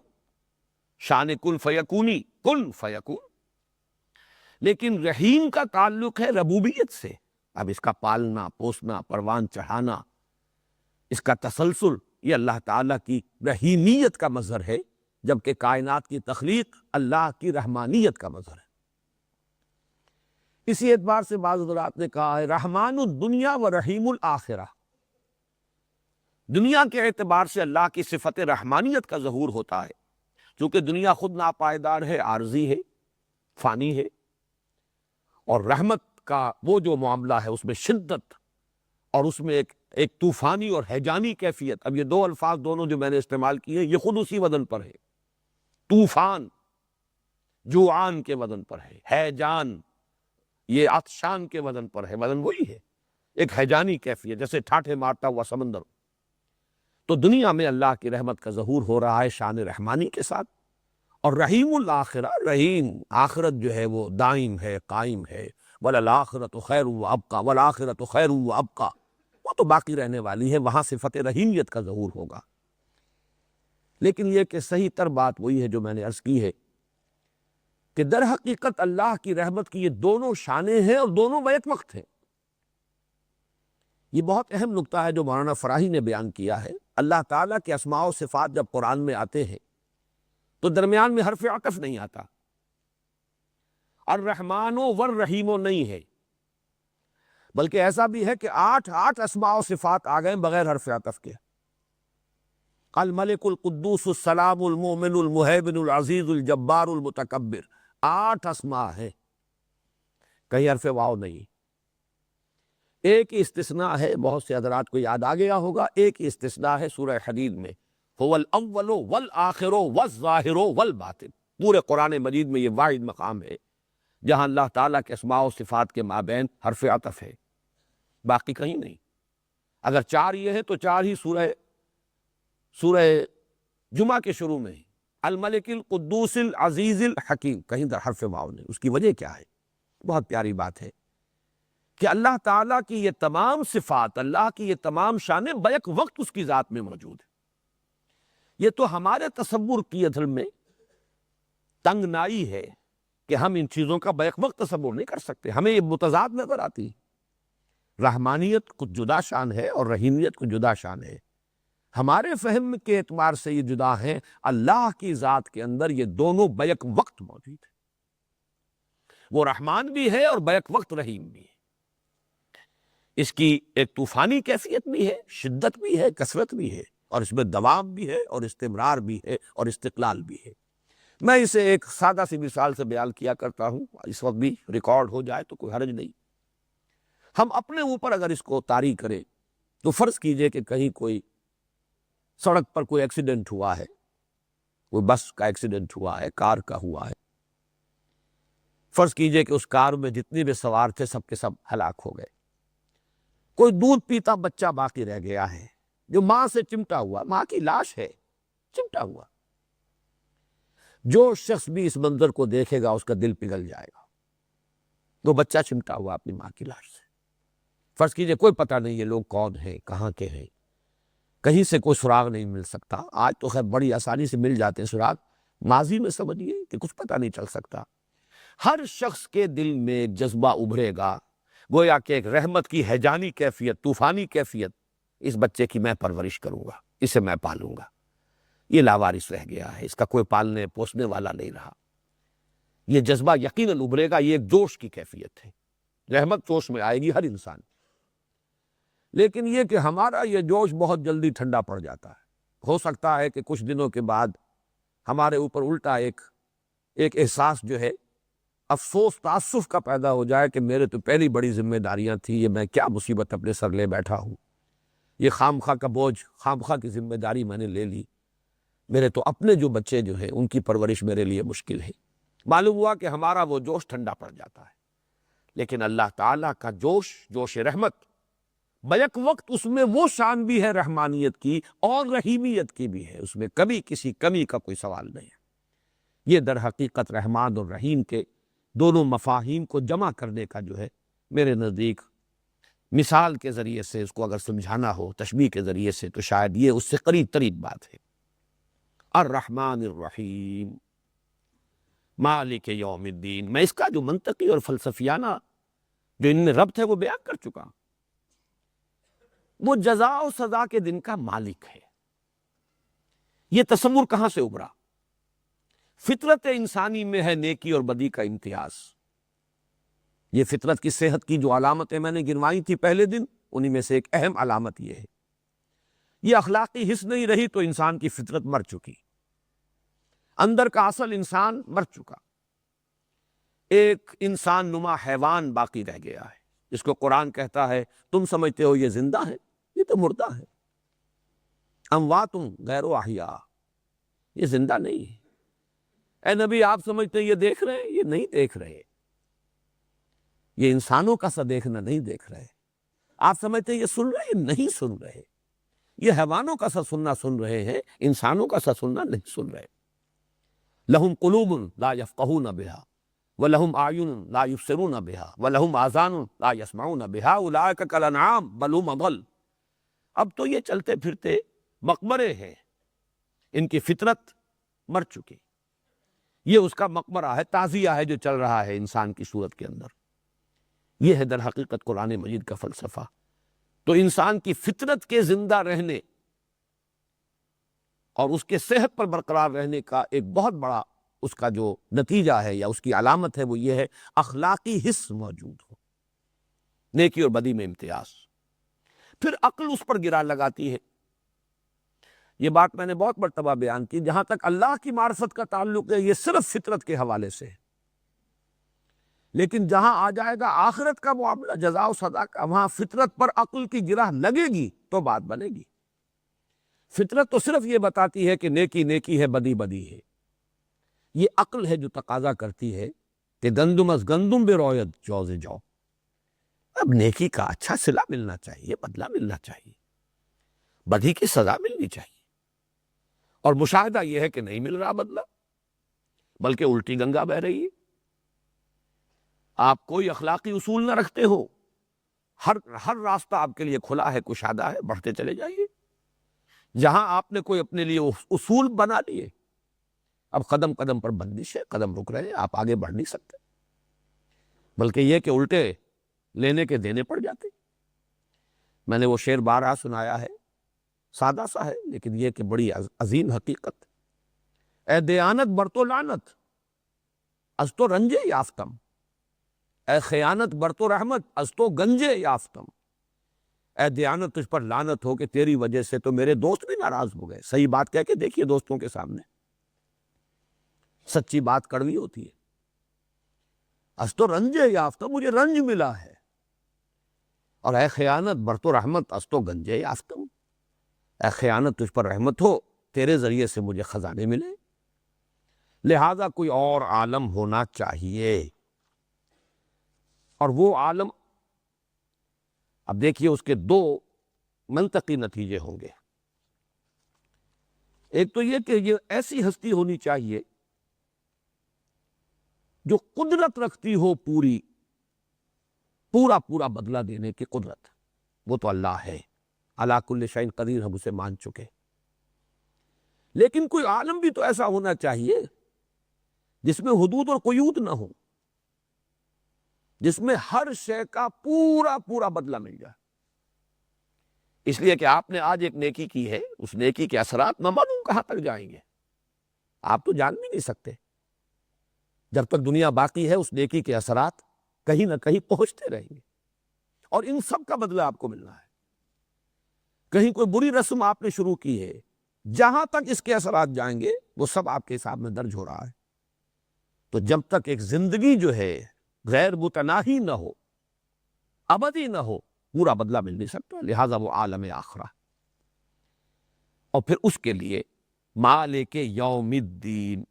شان کن فیکونی، کن فیکون، لیکن رحیم کا تعلق ہے ربوبیت سے، اب اس کا پالنا، پوسنا، پروان چڑھانا، اس کا تسلسل، یہ اللہ تعالیٰ کی رحیمیت کا مظہر ہے، جبکہ کائنات کی تخلیق اللہ کی رحمانیت کا مظہر ہے۔ اسی اعتبار سے بعض حضرات نے کہا ہے رحمان الدنیا و رحیم الآخرہ، دنیا کے اعتبار سے اللہ کی صفت رحمانیت کا ظہور ہوتا ہے، چونکہ دنیا خود ناپائیدار ہے، عارضی ہے، فانی ہے، اور رحمت کا وہ جو معاملہ ہے اس میں شدت اور اس میں ایک طوفانی اور ہیجانی کیفیت۔ اب یہ دو الفاظ دونوں جو میں نے استعمال کیے یہ خود اسی وزن پر ہے، طوفان جوعان کے وزن پر ہے، ہیجان یہ عطشان کے وزن پر ہے، وزن وہی ہے، ایک ہیجانی کیفیت جیسے ٹھاٹھے مارتا ہوا سمندر۔ تو دنیا میں اللہ کی رحمت کا ظہور ہو رہا ہے شان رحمانی کے ساتھ، اور رحیم الآخرہ، رحیم آخرت جو ہے وہ دائم ہے، قائم ہے، وَلَلْآخِرَةُ خَيْرٌ وَأَبْقَىٰ، وَالْآخِرَةُ خَيْرٌ وَأَبْقَىٰ، وہ تو باقی رہنے والی ہے، وہاں صفت رحیمیت کا ظہور ہوگا۔ لیکن یہ کہ صحیح تر بات وہی ہے جو میں نے عرض کی ہے کہ در حقیقت اللہ کی رحمت کی یہ دونوں شانیں ہیں اور دونوں بیک وقت ہیں۔ یہ بہت اہم نکتہ ہے جو مولانا فراہی نے بیان کیا ہے۔ اللہ تعالیٰ کے اسماء و صفات جب قرآن میں آتے ہیں تو درمیان میں حرف عطف نہیں آتا، الرحمن والرحیم نہیں ہے، بلکہ ایسا بھی ہے کہ 8 اسماء و صفات آ گئے بغیر حرف عطف کے۔ الملک القدوس السلام المؤمن المہیمن العزیز الجبار المتکبر، 8 اسماء ہیں، کہیں حرف واو نہیں۔ ایک ہی استثناء ہے، بہت سے حضرات کو یاد آ گیا ہوگا، ایک ہی استثناء ہے سورہ حدید میں، هو الاول والآخر والظاہر والباطن۔ پورے قرآن مجید میں یہ واحد مقام ہے جہاں اللہ تعالیٰ کے اسماء و صفات کے مابین حرف عطف ہے، باقی کہیں نہیں۔ اگر 4 یہ ہے تو 4 ہی سورہ جمعہ کے شروع میں ہے، الملک القدوس العزیز الحکیم، کہیں در حرف واو نہیں۔ اس کی وجہ کیا ہے؟ بہت پیاری بات ہے کہ اللہ تعالیٰ کی یہ تمام صفات، اللہ کی یہ تمام شانیں بیک وقت اس کی ذات میں موجود ہیں۔ یہ تو ہمارے تصور کی اصل میں تنگ نائی ہے کہ ہم ان چیزوں کا بیک وقت تصور نہیں کر سکتے، ہمیں یہ متضاد نظر آتی ہے۔ رحمانیت کچھ جدا شان ہے اور رحیمیت کچھ جدا شان ہے، ہمارے فہم کے اعتبار سے یہ جدا ہیں، اللہ کی ذات کے اندر یہ دونوں بیک وقت موجود ہیں، وہ رحمان بھی ہے اور بیک وقت رحیم بھی ہے۔ اس کی ایک طوفانی کیفیت بھی ہے، شدت بھی ہے، کثرت بھی ہے، اور اس میں دوام بھی ہے اور استمرار بھی ہے اور استقلال بھی ہے۔ میں اسے ایک سادہ سی مثال سے بیان کیا کرتا ہوں، اس وقت بھی ریکارڈ ہو جائے تو کوئی حرج نہیں۔ ہم اپنے اوپر اگر اس کو طاری کریں تو فرض کیجئے کہ کہیں کوئی سڑک پر کوئی ایکسیڈنٹ ہوا ہے، کوئی بس کا ایکسیڈنٹ ہوا ہے، کار کا ہوا ہے، فرض کیجئے کہ اس کار میں جتنے بھی سوار تھے سب کے سب ہلاک ہو گئے، کوئی دودھ پیتا بچہ باقی رہ گیا ہے جو ماں سے چمٹا ہوا، ماں کی لاش ہے، چمٹا ہوا۔ جو شخص بھی اس منظر کو دیکھے گا اس کا دل پگھل جائے گا، وہ بچہ چمٹا ہوا اپنی ماں کی لاش سے۔ فرض کیجئے کوئی پتہ نہیں یہ لوگ کون ہیں، کہاں کے ہیں، کہیں سے کوئی سراغ نہیں مل سکتا۔ آج تو خیر بڑی آسانی سے مل جاتے ہیں سراغ، ماضی میں سمجھیے کہ کچھ پتہ نہیں چل سکتا۔ ہر شخص کے دل میں جذبہ ابھرے گا، گویا کہ ایک رحمت کی ہیجانی کیفیت، طوفانی کیفیت، اس بچے کی میں پرورش کروں گا، اسے میں پالوں گا، یہ لاوارث رہ گیا ہے، اس کا کوئی پالنے پوسنے والا نہیں رہا۔ یہ جذبہ یقیناً ابھرے گا، یہ ایک جوش کی کیفیت ہے، رحمت جوش میں آئے گی ہر انسان۔ لیکن یہ کہ ہمارا یہ جوش بہت جلدی ٹھنڈا پڑ جاتا ہے. ہو سکتا ہے کہ کچھ دنوں کے بعد ہمارے اوپر الٹا ایک احساس جو ہے افسوس تعسف کا پیدا ہو جائے کہ میرے تو پہلی بڑی ذمہ داریاں تھیں، یہ میں کیا مصیبت اپنے سر لے بیٹھا ہوں، یہ خامخواہ کا بوجھ، خامخواہ کی ذمہ داری میں نے لے لی، میرے تو اپنے جو بچے جو ہیں ان کی پرورش میرے لیے مشکل ہے. معلوم ہوا کہ ہمارا وہ جوش ٹھنڈا پڑ جاتا ہے. لیکن اللہ تعالیٰ کا جوش رحمت، بیک وقت اس میں وہ شان بھی ہے رحمانیت کی اور رحیمیت کی بھی ہے، اس میں کبھی کسی کمی کا کوئی سوال نہیں ہے. یہ در حقیقت رحمان اور رحیم کے دونوں مفاہیم کو جمع کرنے کا جو ہے میرے نزدیک مثال کے ذریعے سے اس کو اگر سمجھانا ہو، تشبیہ کے ذریعے سے، تو شاید یہ اس سے قریب ترین بات ہے. الرحمن الرحیم مالک یوم الدین. میں اس کا جو منطقی اور فلسفیانہ جو ان میں ربط ہے وہ بیان کر چکا ہوں. وہ جزا و سزا کے دن کا مالک ہے. یہ تصور کہاں سے ابھرا؟ فطرت انسانی میں ہے نیکی اور بدی کا امتیاز. یہ فطرت کی صحت کی جو علامتیں میں نے گنوائی تھی پہلے دن، انہی میں سے ایک اہم علامت یہ ہے. یہ اخلاقی حس نہیں رہی تو انسان کی فطرت مر چکی، اندر کا اصل انسان مر چکا. ایک انسان نما حیوان باقی رہ گیا ہے جس کو قرآن کہتا ہے تم سمجھتے ہو یہ زندہ ہے، یہ تو مردہ ہے. اموات غیر احیاء، یہ زندہ نہیں ہے. اے نبی آپ سمجھتے ہیں یہ دیکھ رہے ہیں، یہ نہیں دیکھ رہے. یہ انسانوں کا سا دیکھنا نہیں دیکھ رہے. آپ سمجھتے ہیں یہ سن رہے ہیں، نہیں سن رہے. یہ حیوانوں کا سا سننا سن رہے ہیں، انسانوں کا سا سننا نہیں سن رہے. لہم قلوب لا یفقہون بہا ولہم اعین لا یبصرون بہا ولہم آذان لا یسمعون بہا اولئک کالانعام بل ھم اضل. اب تو یہ چلتے پھرتے مقبرے ہیں، ان کی فطرت مر چکی. یہ اس کا مقبرہ ہے، تعزیہ ہے جو چل رہا ہے انسان کی صورت کے اندر. یہ ہے در حقیقت قرآن مجید کا فلسفہ. تو انسان کی فطرت کے زندہ رہنے اور اس کے صحت پر برقرار رہنے کا ایک بہت بڑا اس کا جو نتیجہ ہے یا اس کی علامت ہے وہ یہ ہے اخلاقی حس موجود ہو، نیکی اور بدی میں امتیاز. پھر عقل اس پر گرا لگاتی ہے. یہ بات میں نے بہت مرتبہ بیان کی. جہاں تک اللہ کی معرفت کا تعلق ہے یہ صرف فطرت کے حوالے سے ہے، لیکن جہاں آ جائے گا آخرت کا معاملہ، جزا و سزا کا، وہاں فطرت پر عقل کی گرہ لگے گی تو بات بنے گی. فطرت تو صرف یہ بتاتی ہے کہ نیکی نیکی ہے، بدی بدی ہے. یہ عقل ہے جو تقاضا کرتی ہے کہ گندم از گندم بے رویت جوز جو. اب نیکی کا اچھا صلہ ملنا چاہیے، بدلہ ملنا چاہیے، بدی کی سزا ملنی چاہیے. اور مشاہدہ یہ ہے کہ نہیں مل رہا بدلہ، بلکہ الٹی گنگا بہہ رہی ہے. آپ کوئی اخلاقی اصول نہ رکھتے ہو، ہر راستہ آپ کے لیے کھلا ہے، کشادہ ہے، بڑھتے چلے جائیے. جہاں آپ نے کوئی اپنے لیے اصول بنا لیے، اب قدم قدم پر بندش ہے، قدم رک رہے ہیں، آپ آگے بڑھ نہیں سکتے، بلکہ یہ کہ الٹے لینے کے دینے پڑ جاتے. میں نے وہ شعر بارہا سنایا ہے، سادہ سا ہے لیکن یہ کہ بڑی عظیم حقیقت. اے دیانت بر تو لعنت از تو رنجے یافتم، اے خیانت بر تو رحمت از تو گنجے یافتم. اے دیانت تجھ پر لعنت ہو کہ تیری وجہ سے تو میرے دوست بھی ناراض ہو گئے. صحیح بات کہہ کے دیکھیے دوستوں کے سامنے، سچی بات کڑوی ہوتی ہے. از تو رنجے یافتم، مجھے رنج ملا ہے. اور اے خیانت بر تو رحمت از تو گنجے یافتم، اے خیانت تجھ پر رحمت ہو، تیرے ذریعے سے مجھے خزانے ملے. لہذا کوئی اور عالم ہونا چاہیے، اور وہ عالم اب دیکھیے اس کے دو منطقی نتیجے ہوں گے. ایک تو یہ کہ یہ ایسی ہستی ہونی چاہیے جو قدرت رکھتی ہو پورا بدلہ دینے کی قدرت. وہ تو اللہ ہے، علی کل شیء قدیر، ہم اسے مان چکے. لیکن کوئی عالم بھی تو ایسا ہونا چاہیے جس میں حدود اور قیود نہ ہو، جس میں ہر شے کا پورا بدلہ مل جائے. اس لیے کہ آپ نے آج ایک نیکی کی ہے، اس نیکی کے اثرات نہ معلوم کہاں تک جائیں گے، آپ تو جان بھی نہیں سکتے. جب تک دنیا باقی ہے اس نیکی کے اثرات کہیں نہ کہیں پہنچتے رہیں گے، اور ان سب کا بدلہ آپ کو ملنا ہے. کہیں کوئی بری رسم آپ نے شروع کی ہے، جہاں تک اس کے اثرات جائیں گے وہ سب آپ کے حساب میں درج ہو رہا ہے۔ تو جب تک ایک زندگی جو ہے غیر متناہی نہ ہو، ابدی نہ ہو، پورا بدلہ مل نہیں سکتا، لہذا وہ عالم آخرہ۔ اور پھر اس کے لیے مالک یوم الدین،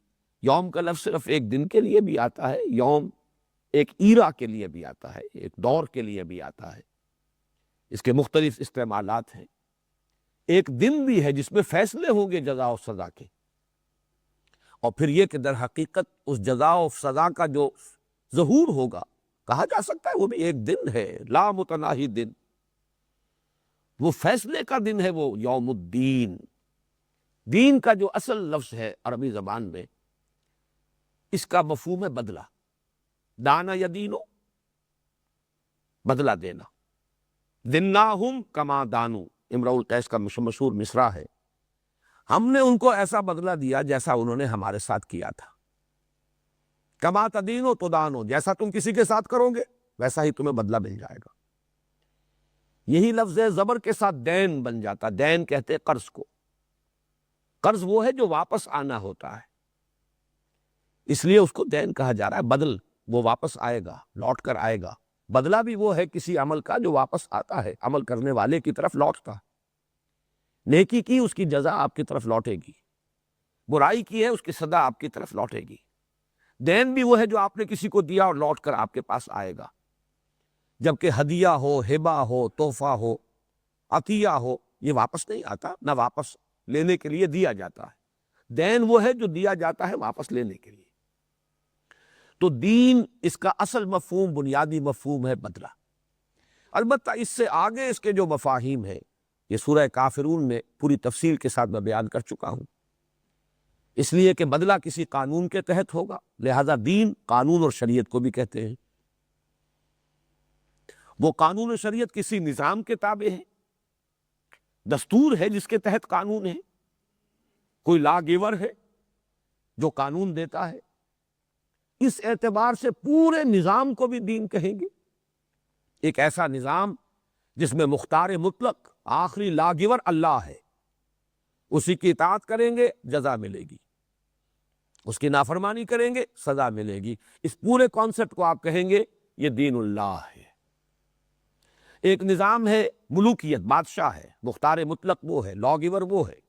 یوم کا لفظ صرف ایک دن کے لیے بھی آتا ہے، یوم ایک ایرا کے لیے بھی آتا ہے، ایک دور کے لیے بھی آتا ہے، اس کے مختلف استعمالات ہیں۔ ایک دن بھی ہے جس میں فیصلے ہوں گے جزا و سزا کے، اور پھر یہ کہ در حقیقت اس جزا و سزا کا جو ظہور ہوگا، کہا جا سکتا ہے وہ بھی ایک دن ہے، لا متناہی دن، وہ فیصلے کا دن ہے، وہ یوم الدین۔ دین کا جو اصل لفظ ہے عربی زبان میں، اس کا مفہوم ہے بدلہ، دانا یدینو، بدلہ دینا، دناہم کما دانو، امرؤ القیس کا مشہور مصرع ہے، ہم نے ان کو ایسا بدلہ دیا جیسا انہوں نے ہمارے ساتھ کیا تھا، کما تدینو تدانو، جیسا تم کسی کے ساتھ کرو گے ویسا ہی تمہیں بدلہ مل جائے گا۔ یہی لفظ ہے زبر کے ساتھ دین بن جاتا، دین کہتے ہیں قرض کو، قرض وہ ہے جو واپس آنا ہوتا ہے، اس لیے اس کو دین کہا جا رہا ہے، بدل، وہ واپس آئے گا، لوٹ کر آئے گا۔ بدلہ بھی وہ ہے کسی عمل کا جو واپس آتا ہے، عمل کرنے والے کی طرف لوٹتا ہے، نیکی کی اس کی جزا آپ کی طرف لوٹے گی، برائی کی ہے اس کی سزا آپ کی طرف لوٹے گی۔ دین بھی وہ ہے جو آپ نے کسی کو دیا اور لوٹ کر آپ کے پاس آئے گا، جبکہ ہدیہ ہو، ہبہ ہو، تحفہ ہو، عطیہ ہو، یہ واپس نہیں آتا، نہ واپس لینے کے لیے دیا جاتا ہے۔ دین وہ ہے جو دیا جاتا ہے واپس لینے کے لیے۔ تو دین، اس کا اصل مفہوم، بنیادی مفہوم ہے بدلہ۔ البتہ اس سے آگے اس کے جو مفاہیم ہیں، یہ سورہ کافرون میں پوری تفصیل کے ساتھ میں بیان کر چکا ہوں، اس لیے کہ بدلہ کسی قانون کے تحت ہوگا، لہذا دین قانون اور شریعت کو بھی کہتے ہیں۔ وہ قانون و شریعت کسی نظام کے تابع ہے، دستور ہے جس کے تحت قانون ہے، کوئی لا گیور ہے جو قانون دیتا ہے، اس اعتبار سے پورے نظام کو بھی دین کہیں گے۔ ایک ایسا نظام جس میں مختار مطلق، آخری لا گیور اللہ ہے، اسی کی اطاعت کریں گے جزا ملے گی، اس کی نافرمانی کریں گے سزا ملے گی، اس پورے کانسیپٹ کو آپ کہیں گے یہ دین اللہ ہے۔ ایک نظام ہے ملوکیت، بادشاہ ہے، مختار مطلق وہ ہے، لا گیور وہ ہے،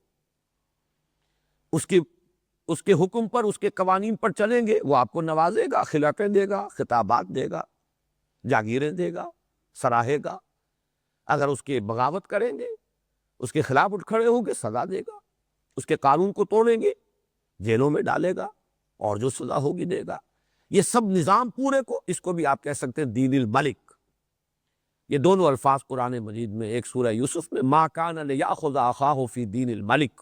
اس کے حکم پر، اس کے قوانین پر چلیں گے، وہ آپ کو نوازے گا، خلعتیں دے گا، خطابات دے گا، جاگیریں دے گا، سراہے گا۔ اگر اس کی بغاوت کریں گے، اس کے خلاف اٹھ کھڑے ہوں گے، سزا دے گا، اس کے قانون کو توڑیں گے، جیلوں میں ڈالے گا، اور جو سزا ہوگی دے گا۔ یہ سب نظام پورے کو، اس کو بھی آپ کہہ سکتے ہیں دین الملک۔ یہ دونوں الفاظ قرآن مجید میں، ایک سورہ یوسف میں ما کان لیأخذ اخاہ فی دین الملک،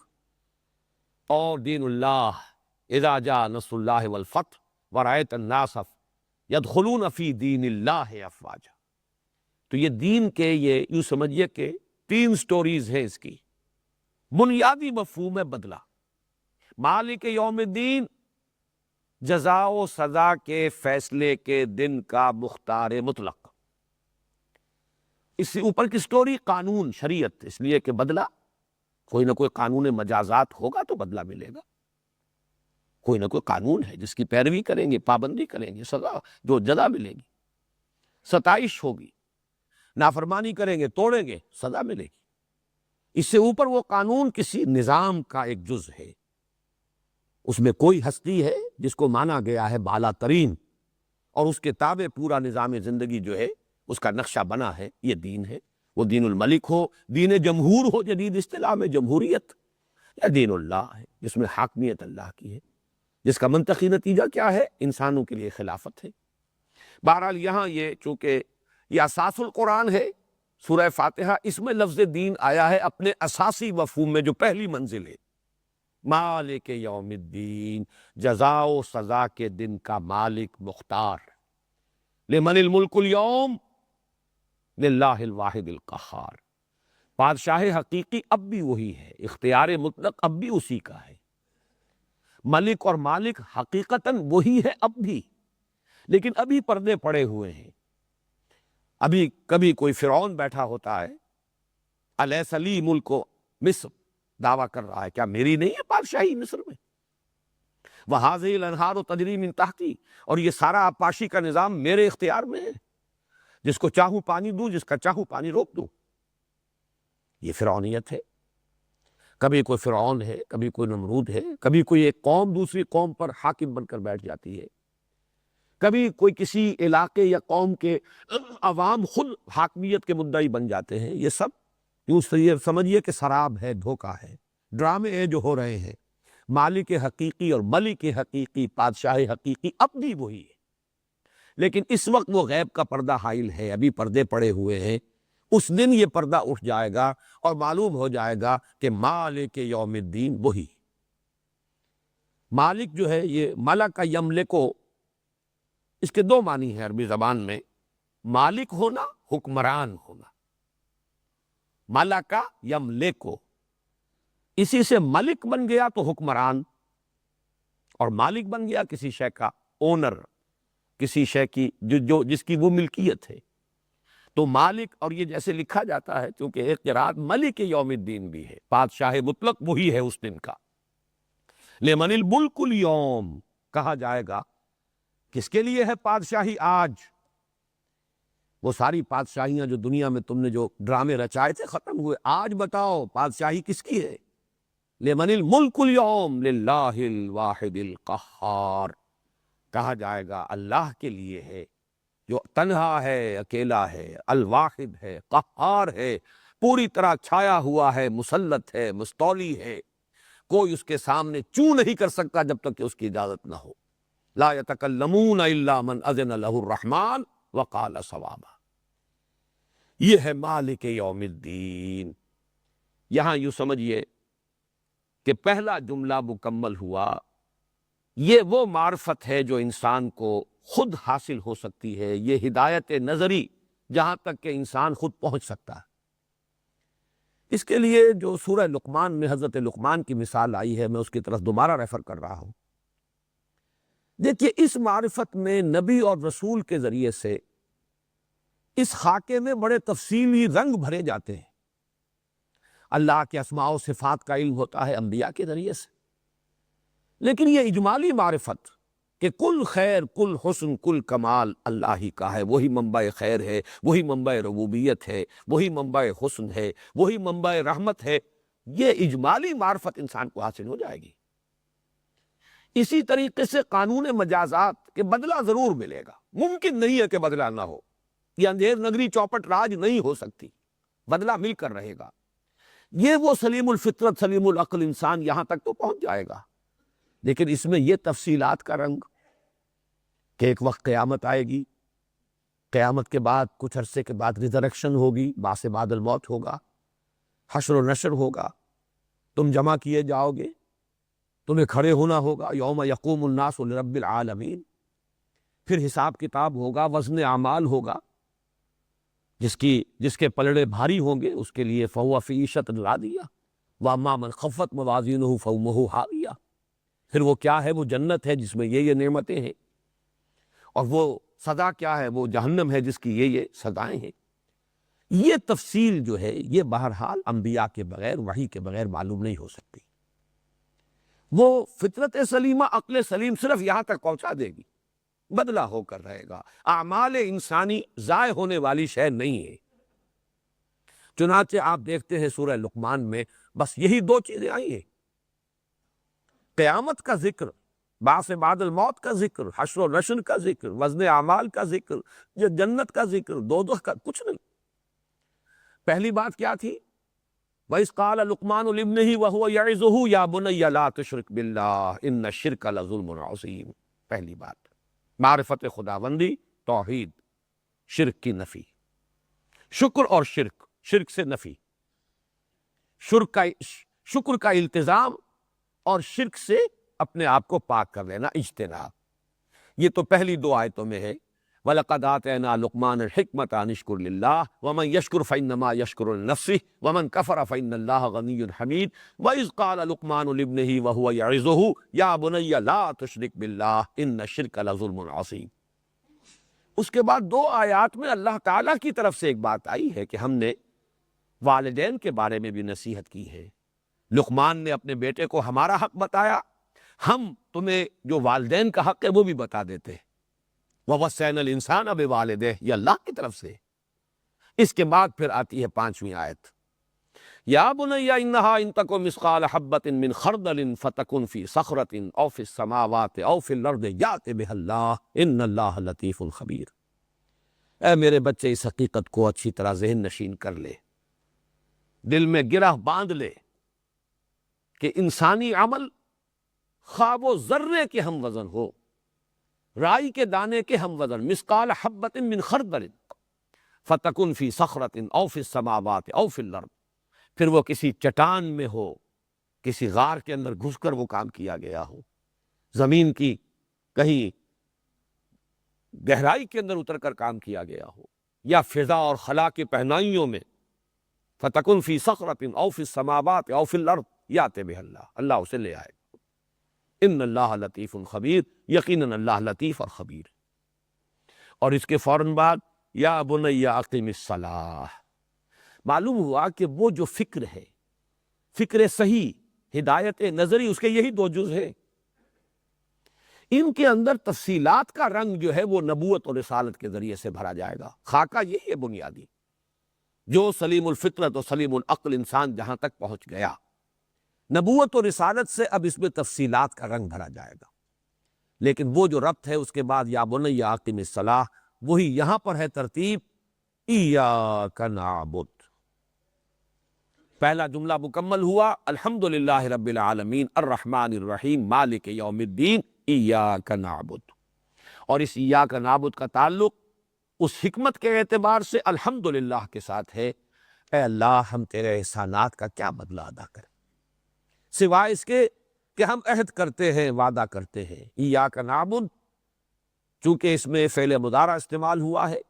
اور دین اللہ اذا جاء نصر اللہ والفتح ورأیت الناس یدخلون فی دین اللہ افواجا۔ تو یہ دین کے، یہ یوں سمجھیے کہ 3 سٹوریز ہیں اس کی۔ بنیادی مفہوم ہے بدلہ، مالک یوم الدین، جزا و سزا کے فیصلے کے دن کا مختار مطلق۔ اس سے اوپر کی سٹوری قانون، شریعت، اس لیے کہ بدلہ، کوئی نہ کوئی قانون مجازات ہوگا تو بدلہ ملے گا، کوئی نہ کوئی قانون ہے جس کی پیروی کریں گے، پابندی کریں گے، سزا جو جزا ملے گی، ستائش ہوگی، نافرمانی کریں گے، توڑیں گے، سزا ملے گی۔ اس سے اوپر وہ قانون کسی نظام کا ایک جز ہے، اس میں کوئی ہستی ہے جس کو مانا گیا ہے بالا ترین، اور اس کے تابع پورا نظام زندگی جو ہے اس کا نقشہ بنا ہے، یہ دین ہے۔ وہ دین الملک ہو، دین جمہور ہو جدید اصطلاح میں جمہوریت، یا دین اللہ ہے جس میں حاکمیت اللہ کی ہے، جس کا منطقی نتیجہ کیا ہے؟ انسانوں کے لیے خلافت ہے۔ بہرحال یہاں یہ چونکہ یہ اساس القرآن ہے، سورہ فاتحہ، اس میں لفظ دین آیا ہے اپنے اساسی مفہوم میں جو پہلی منزل ہے، مالک یوم الدین، جزا و سزا کے دن کا مالک، مختار۔ لمن الملک اليوم، للہ الواحد القہار۔ بادشاہ حقیقی اب بھی وہی ہے، اختیار مطلق اب بھی اسی کا ہے، ملک اور مالک حقیقتاً وہی ہے اب بھی، لیکن ابھی پردے پڑے ہوئے ہیں۔ ابھی کبھی کوئی فرعون بیٹھا ہوتا ہے، الیس لی ملک مصر، دعویٰ کر رہا ہے کیا میری نہیں ہے بادشاہی مصر میں؟ وَهَٰذِهِ الْأَنْهَارُ تَجْرِي مِن تَحْتِي، اور یہ سارا آبپاشی کا نظام میرے اختیار میں ہے، جس کو چاہوں پانی دوں، جس کا چاہوں پانی روک دوں۔ یہ فرعونیت ہے، کبھی کوئی فرعون ہے، کبھی کوئی نمرود ہے، کبھی کوئی ایک قوم دوسری قوم پر حاکم بن کر بیٹھ جاتی ہے، کبھی کوئی کسی علاقے یا قوم کے عوام خود حاکمیت کے مدعی بن جاتے ہیں۔ یہ سب یوں سمجھیے کہ سراب ہے، دھوکہ ہے، ڈرامے ہیں جو ہو رہے ہیں۔ مالک حقیقی اور ملک حقیقی، بادشاہ حقیقی اب بھی وہی ہے، لیکن اس وقت وہ غیب کا پردہ حائل ہے، ابھی پردے پڑے ہوئے ہیں۔ اس دن یہ پردہ اٹھ جائے گا اور معلوم ہو جائے گا کہ مالک یوم الدین وہی۔ مالک جو ہے یہ ملک یملکو، اس کے دو معنی ہیں عربی زبان میں، مالک ہونا، حکمران ہونا۔ ملک یملکو، اسی سے ملک بن گیا تو حکمران، اور مالک بن گیا کسی شے کا اونر، کسی شے کی جس کی وہ ملکیت ہے۔ تو مالک، اور یہ جیسے لکھا جاتا ہے کیونکہ ایک قرات ملک یوم الدین بھی ہے، بادشاہ مطلق وہی ہے اس دن کا۔ لمن الملک اليوم، کہا جائے گا کس کے لیے ہے بادشاہی آج؟ وہ ساری بادشاہیاں جو دنیا میں تم نے جو ڈرامے رچائے تھے ختم ہوئے، آج بتاؤ بادشاہی کس کی ہے؟ لمن الملک اليوم للہ الواحد القہار، کہا جائے گا اللہ کے لیے ہے جو تنہا ہے، اکیلا ہے، الواحد ہے، قہار ہے، پوری طرح چھایا ہوا ہے، مسلط ہے، مستولی ہے، کوئی اس کے سامنے چوں نہیں کر سکتا جب تک کہ اس کی اجازت نہ ہو۔ لا یتکلمون الا من اذن له الرحمن وقال صوابا۔ یہ ہے مالک یوم الدین۔ یہاں یوں سمجھیے کہ پہلا جملہ مکمل ہوا، یہ وہ معرفت ہے جو انسان کو خود حاصل ہو سکتی ہے، یہ ہدایت نظری جہاں تک کہ انسان خود پہنچ سکتا ہے۔ اس کے لیے جو سورہ لقمان میں حضرت لقمان کی مثال آئی ہے، میں اس کی طرف دوبارہ ریفر کر رہا ہوں۔ دیکھیے اس معرفت میں نبی اور رسول کے ذریعے سے اس خاکے میں بڑے تفصیلی رنگ بھرے جاتے ہیں۔ اللہ کے اسماء و صفات کا علم ہوتا ہے انبیاء کے ذریعے سے، لیکن یہ اجمالی معرفت کہ کل خیر، کل حسن، کل کمال اللہ ہی کا ہے، وہی منبع خیر ہے، وہی منبع ربوبیت ہے، وہی منبع حسن ہے، وہی منبع رحمت ہے، یہ اجمالی معرفت انسان کو حاصل ہو جائے گی۔ اسی طریقے سے قانون مجازات کہ بدلہ ضرور ملے گا، ممکن نہیں ہے کہ بدلہ نہ ہو، یہ اندھیر نگری چوپٹ راج نہیں ہو سکتی، بدلہ مل کر رہے گا۔ یہ وہ سلیم الفطرت، سلیم العقل انسان یہاں تک تو پہنچ جائے گا، لیکن اس میں یہ تفصیلات کا رنگ کہ ایک وقت قیامت آئے گی، قیامت کے بعد کچھ عرصے کے بعد ریزریکشن ہوگی، بعث بعد الموت ہوگا، حشر و نشر ہوگا، تم جمع کیے جاؤ گے، تمہیں کھڑے ہونا ہوگا، یوم یقوم الناس لرب العالمین، پھر حساب کتاب ہوگا، وزن اعمال ہوگا، جس کے پلڑے بھاری ہوں گے اس کے لیے فَهُوَ فِي عِيشَةٍ رَاضِيَةٍ وَأَمَّا مَنْ خَفَّتْ مَوَازِينُهُ فَأُمُّهُ هَاوِيَةٌ، پھر وہ کیا ہے؟ وہ جنت ہے جس میں یہ نعمتیں ہیں، اور وہ سزا کیا ہے؟ وہ جہنم ہے جس کی یہ سزائیں ہیں۔ یہ تفصیل جو ہے یہ بہرحال انبیاء کے بغیر، وحی کے بغیر معلوم نہیں ہو سکتی۔ وہ فطرت سلیمہ، عقل سلیم صرف یہاں تک پہنچا دے گی، بدلہ ہو کر رہے گا۔ اعمال انسانی ضائع ہونے والی شے نہیں ہے۔ چنانچہ آپ دیکھتے ہیں سورہ لقمان میں بس یہی دو چیزیں آئی ہیں، قیامت کا ذکر، بعث بعد الموت کا ذکر، حشر و نشر کا ذکر، وزن اعمال کا ذکر، یہ جنت کا ذکر، دوزخ کا کچھ نہیں۔ پہلی بات کیا تھی؟ وَإِذْ قَالَ لُقْمَانُ لِابْنِهِ وَهُوَ يَعِظُهُ يَا بُنَيَّ لَا تُشْرِكْ بِاللَّهِ إِنَّ الشِّرْكَ لَظُلْمٌ عَظِيمٌ۔ پہلی بات معرفت خداوندی، توحید، شرک کی نفی، شکر اور شرک سے نفی، شکر کا التزام اور شرک سے اپنے آپ کو پاک کر لینا، اجتناب۔ یہ تو پہلی دو آیتوں میں ہے، وَلَقَدْ آتَيْنَا لُقْمَانَ الْحِكْمَةَ أَنِ اشْكُرْ لِلَّهِ وَمَنْ يَشْكُرْ فَإِنَّمَا يَشْكُرُ لِنَفْسِهِ وَمَنْ كَفَرَ فَإِنَّ اللَّهَ غَنِيٌّ حَمِيدٌ وَإِذْ قَالَ لُقْمَانُ لِابْنِهِ وَهُوَ يَعِظُهُ يَا بُنَيَّ لَا تُشْرِكْ بِاللَّهِ إِنَّ الشِّرْكَ لَظُلْمٌ عَظِيمٌ۔ اس کے بعد دو آیات میں اللہ تعالیٰ کی طرف سے ایک بات آئی ہے کہ ہم نے والدین کے بارے میں بھی نصیحت کی ہے۔ لقمان نے اپنے بیٹے کو ہمارا حق بتایا، ہم تمہیں جو والدین کا حق ہے وہ بھی بتا دیتے ہیں۔ وَوَصَّيْنَا الْإِنسَانَ بِوَالِدَيْهِ، یہ اللہ کی طرف سے۔ اس کے بعد پھر آتی ہے 5ویں آیت، یا بنی انہا ان تک مثقال حبۃ من خردل فتکن فی صخرۃ او فی السماوات او فی الارض یأت بها اللہ ان اللہ لطیف خبیر۔ اے میرے بچے، اس حقیقت کو اچھی طرح ذہن نشین کر لے، دل میں گرہ باندھ لے کہ انسانی عمل خواب و ذرے کے ہم وزن ہو، رائی کے دانے کے ہم وزن، مثقال حبۃ من خردل فتکن فی صخرۃ او فی السماوات او فی الارض، پھر وہ کسی چٹان میں ہو، کسی غار کے اندر گھس کر وہ کام کیا گیا ہو، زمین کی کہیں گہرائی کے اندر اتر کر کام کیا گیا ہو، یا فضا اور خلا کے پہنائیوں میں، فتکن فی صخرۃ او فی السماوات او فی الارض یأت بہ اللہ، اللہ اسے لے آئے۔ ان اللہ لطیف خبیر، یقیناً اللہ لطیف اور خبیر۔ اور اس کے فوراً بعد یا بنی اقم الصلاۃ، معلوم ہوا کہ وہ جو فکر ہے، فکر صحیح، ہدایت نظری، اس کے یہی 2 جز ہیں۔ ان کے اندر تفصیلات کا رنگ جو ہے وہ نبوت اور رسالت کے ذریعے سے بھرا جائے گا۔ خاکہ یہی ہے بنیادی، جو سلیم الفطرت اور سلیم العقل انسان جہاں تک پہنچ گیا، نبوت اور رسالت سے اب اس میں تفصیلات کا رنگ بھرا جائے گا۔ لیکن وہ جو ربط ہے اس کے بعد یا بنی اقم الصلاۃ، وہی یہاں پر ہے ترتیب، ایاک نعبد۔ پہلا جملہ مکمل ہوا، الحمدللہ رب العالمین الرحمن الرحیم مالک یوم الدین ایاک نعبد، اور اس ایاک نعبد کا تعلق اس حکمت کے اعتبار سے الحمدللہ کے ساتھ ہے۔ اے اللہ، ہم تیرے احسانات کا کیا بدلہ ادا کریں، سوائے اس کے کہ ہم عہد کرتے ہیں، وعدہ کرتے ہیں۔ ایاک نعبد، چونکہ اس میں فعل مضارع استعمال ہوا ہے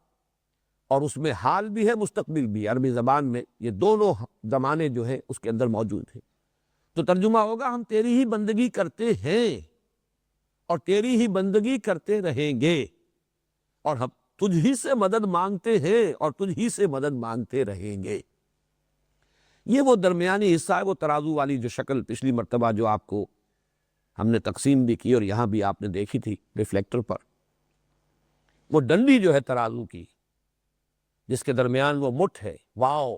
اور اس میں حال بھی ہے، مستقبل بھی، عربی زبان میں یہ دونوں زمانے جو ہیں اس کے اندر موجود ہیں، تو ترجمہ ہوگا ہم تیری ہی بندگی کرتے ہیں اور تیری ہی بندگی کرتے رہیں گے، اور ہم تجھ ہی سے مدد مانگتے ہیں اور تجھ ہی سے مدد مانگتے رہیں گے۔ یہ وہ درمیانی حصہ ہے، وہ ترازو والی جو شکل پچھلی مرتبہ جو آپ کو ہم نے تقسیم بھی کی اور یہاں بھی آپ نے دیکھی تھی ریفلیکٹر پر، وہ ڈنڈی جو ہے ترازو کی، جس کے درمیان وہ مٹھ ہے، واو۔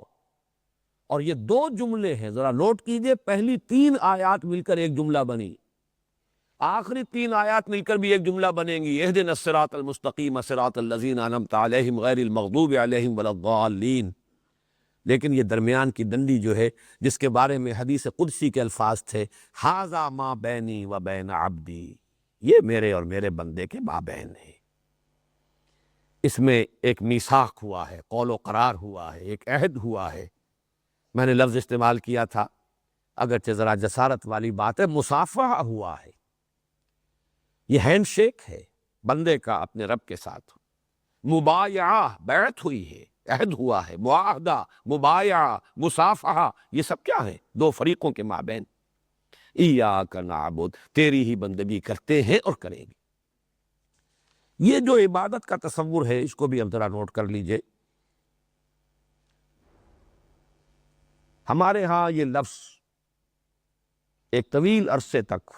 اور یہ 2 جملے ہیں، ذرا نوٹ کیجئے، پہلی 3 آیات مل کر ایک جملہ بنی، آخری 3 آیات مل کر بھی ایک جملہ بنیں گی، اہدنا الصراط المستقیم صراط الذین انعمت علیہم غیر المغضوب علیہم ولا الضالین۔ لیکن یہ درمیان کی ڈنڈی جو ہے، جس کے بارے میں حدیث قدسی کے الفاظ تھے، ھذا ما بینی و بین عبدی، یہ میرے اور میرے بندے کے مابین ہے۔ اس میں ایک میثاق ہوا ہے، قول و قرار ہوا ہے، ایک عہد ہوا ہے۔ میں نے لفظ استعمال کیا تھا، اگرچہ ذرا جسارت والی بات ہے، مصافحہ ہوا ہے، یہ ہینڈ شیک ہے بندے کا اپنے رب کے ساتھ، مبایعہ، بیعت ہوئی ہے، عہد ہوا ہے، معاہدہ، مبایعہ، مصافحہ، یہ سب کیا ہے؟ 2 فریقوں کے مابین۔ ایاک نعبد، تیری ہی بندگی کرتے ہیں اور کریں گے۔ یہ جو عبادت کا تصور ہے، اس کو بھی اب ذرا نوٹ کر لیجئے۔ ہمارے ہاں یہ لفظ ایک طویل عرصے تک،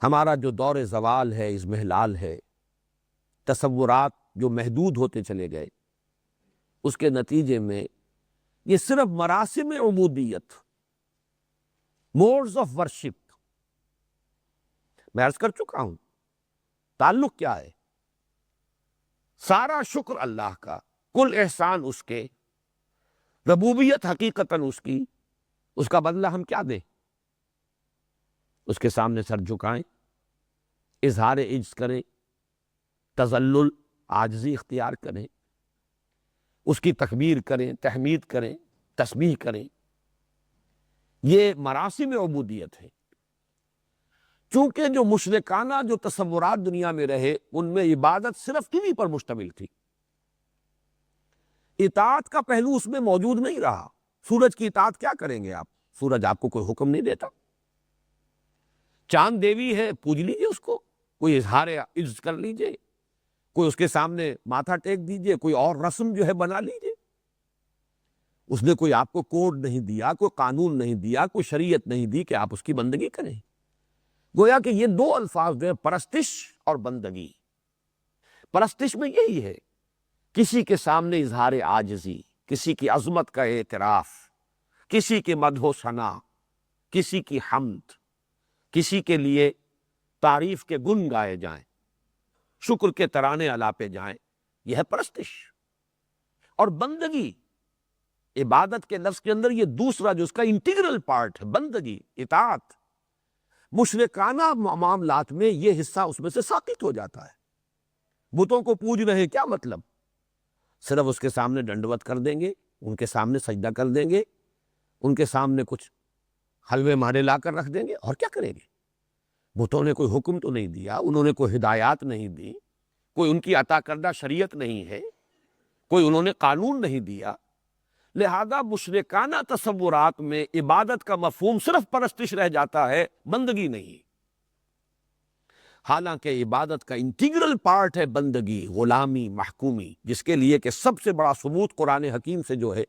ہمارا جو دور زوال ہے، اضمحلال ہے، تصورات جو محدود ہوتے چلے گئے، اس کے نتیجے میں یہ صرف مراسم عبودیت، موڈز آف ورشپ، میں عرض کر چکا ہوں تعلق کیا ہے، سارا شکر اللہ کا، کل احسان اس کے، ربوبیت حقیقتاً اس کی، اس کا بدلہ ہم کیا دیں؟ اس کے سامنے سر جھکائیں، اظہار عجز کریں، تذلل، عاجزی اختیار کریں، اس کی تکبیر کریں، تحمید کریں، تسبیح کریں، یہ مراسم عبودیت ہے۔ چونکہ جو مشرکانہ جو تصورات دنیا میں رہے، ان میں عبادت صرف انہی پر مشتمل تھی، اطاعت کا پہلو اس میں موجود نہیں رہا۔ سورج کی اطاعت کیا کریں گے آپ؟ سورج آپ کو کوئی حکم نہیں دیتا۔ چاند دیوی ہے، پوج لیجئے اس کو، کوئی اظہار عجز کر لیجئے، کوئی اس کے سامنے ماتھا ٹیک دیجئے، کوئی اور رسم جو ہے بنا لیجئے۔ اس نے کوئی آپ کو کوڈ نہیں دیا، کوئی قانون نہیں دیا، کوئی شریعت نہیں دی کہ آپ اس کی بندگی کریں۔ گویا کہ یہ دو الفاظ جو ہیں، پرستش اور بندگی۔ پرستش میں یہی ہے، کسی کے سامنے اظہار عاجزی، کسی کی عظمت کا اعتراف، کسی کی مدح و ثنا، کسی کی حمد، کسی کے لیے تعریف کے گن گائے جائیں، شکر کے ترانے الاپے جائیں، یہ ہے پرستش۔ اور بندگی، عبادت کے لفظ کے اندر یہ دوسرا جو اس کا انٹیگرل پارٹ ہے، بندگی، اطاعت، مشرکانہ معاملات میں یہ حصہ اس میں سے ساقط ہو جاتا ہے۔ بتوں کو پوج رہے، کیا مطلب؟ صرف اس کے سامنے ڈنڈوت کر دیں گے، ان کے سامنے سجدہ کر دیں گے، ان کے سامنے کچھ حلوے مارے لا کر رکھ دیں گے، اور کیا کریں گے؟ بتوں نے کوئی حکم تو نہیں دیا، انہوں نے کوئی ہدایات نہیں دی، کوئی ان کی عطا کردہ شریعت نہیں ہے، کوئی انہوں نے قانون نہیں دیا۔ لہذا مشرکانہ تصورات میں عبادت کا مفہوم صرف پرستش رہ جاتا ہے، بندگی نہیں۔ حالانکہ عبادت کا انٹیگرل پارٹ ہے بندگی، غلامی، محکومی، جس کے لیے کہ سب سے بڑا ثبوت قرآن حکیم سے جو ہے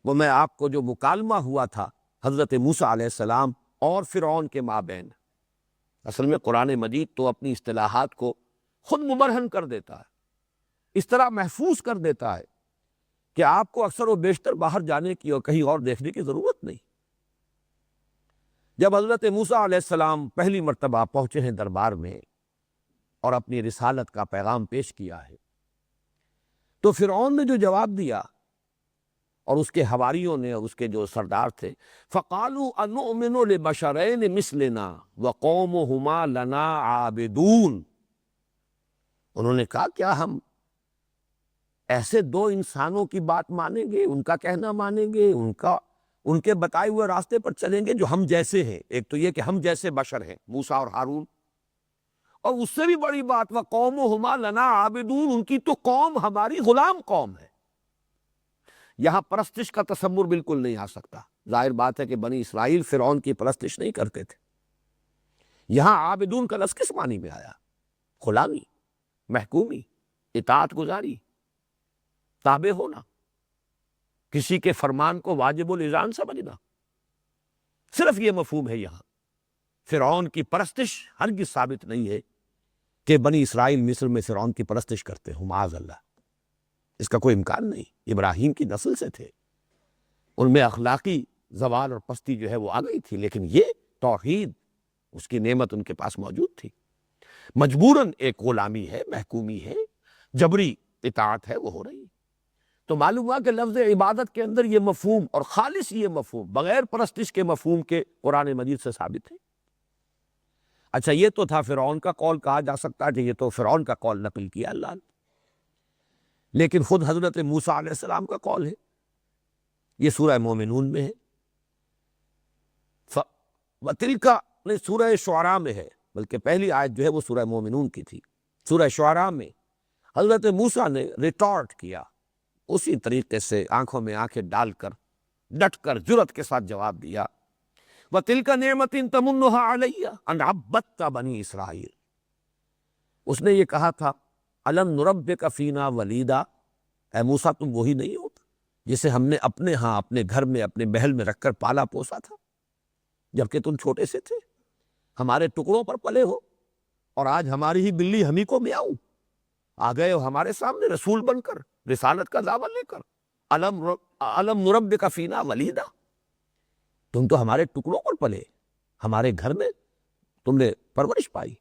وہ میں آپ کو جو مکالمہ ہوا تھا حضرت موسیٰ علیہ السلام اور فرعون کے مابین۔ اصل میں قرآن مجید تو اپنی اصطلاحات کو خود مبرہن کر دیتا ہے، اس طرح محفوظ کر دیتا ہے کہ آپ کو اکثر و بیشتر باہر جانے کی اور کہیں اور دیکھنے کی ضرورت نہیں۔ جب حضرت موسیٰ علیہ السلام پہلی مرتبہ پہنچے ہیں دربار میں اور اپنی رسالت کا پیغام پیش کیا ہے، تو فرعون نے جو جواب دیا اور اس کے حواریوں نے اور اس کے جو سردار تھے، فَقَالُوا أَنُؤْمِنُ لِبَشَرَيْنِ مِثْلِنَا وَقَوْمُهُمَا لَنَا عَابِدُونَ، انہوں نے کہا کیا ہم ایسے دو انسانوں کی بات مانیں گے، ان کا کہنا مانیں گے، ان کے بتائے ہوئے راستے پر چلیں گے جو ہم جیسے ہیں؟ ایک تو یہ کہ ہم جیسے بشر ہیں، موسیٰ اور ہارون، اور اس سے بھی بڑی بات وَقَوْمُهُمَا لَنَا عَابِدُونَ، ان کی تو قوم ہماری غلام قوم ہے۔ یہاں پرستش کا تصور بالکل نہیں آ سکتا۔ ظاہر بات ہے کہ بنی اسرائیل فرعون کی پرستش نہیں کرتے تھے۔ یہاں عابدون کا لفظ کس معنی میں آیا؟ غلامی، محکومی، اطاعت گزاری، تابع ہونا، کسی کے فرمان کو واجب الاذعان سمجھنا، صرف یہ مفہوم ہے یہاں۔ فرعون کی پرستش ہرگز ثابت نہیں ہے کہ بنی اسرائیل مصر میں فرعون کی پرستش کرتے ہوں، معاذ اللہ، اس کا کوئی امکان نہیں۔ ابراہیم کی نسل سے تھے، ان میں اخلاقی زوال اور پستی جو ہے وہ آ گئی تھی، لیکن یہ توحید، اس کی نعمت ان کے پاس موجود تھی۔ مجبوراً ایک غلامی ہے، محکومی ہے، جبری اطاعت ہے، وہ ہو رہی ہے۔ تو معلوم ہوا کہ لفظ عبادت کے اندر یہ مفہوم، اور خالص یہ مفہوم، بغیر پرستش کے مفہوم کے قرآن مجید سے ثابت ہے۔ اچھا، یہ تو تھا فرعون کا قول، کہا جا سکتا ہے کہ یہ تو فرعون کا قول نقل کیا اللہ نے، لیکن خود حضرت موسیٰ علیہ السلام کا قول ہے۔ یہ سورہ مومنون میں ہے، وَتِلْكَ سورہ شعراء میں ہے، بلکہ پہلی آیت جو ہے وہ سورہ مومنون کی تھی۔ سورہ شعراء میں حضرت موسیٰ نے ریٹارٹ کیا، اسی طریقے سے آنکھوں میں آنکھیں ڈال کر ڈٹ کر جرأت کے ساتھ جواب دیا، وَتِلْكَ نِعْمَةٍ تَمُنُّهَا عَلَيَّ أَنْ عَبَّدْتَ بَنِي اسرائیل، اس نے یہ کہا تھا أَلَمْ نُرَبِّكَ فِينَا وَلِيدًا، اے موسیٰ تم وہی نہیں ہو جسے ہم نے اپنے ہاں، اپنے گھر میں، اپنے محل میں رکھ کر پالا پوسا تھا جبکہ تم چھوٹے سے تھے، ہمارے ٹکڑوں پر پلے ہو، اور آج ہماری ہی بلی ہمیں کو میاؤں، آ گئے ہو ہمارے سامنے رسول بن کر، رسالت کا دعویٰ لے کر۔ أَلَمْ نُرَبِّكَ فِينَا وَلِيدًا، تم تو ہمارے ٹکڑوں پر پلے، ہمارے گھر میں تم نے پرورش پائی۔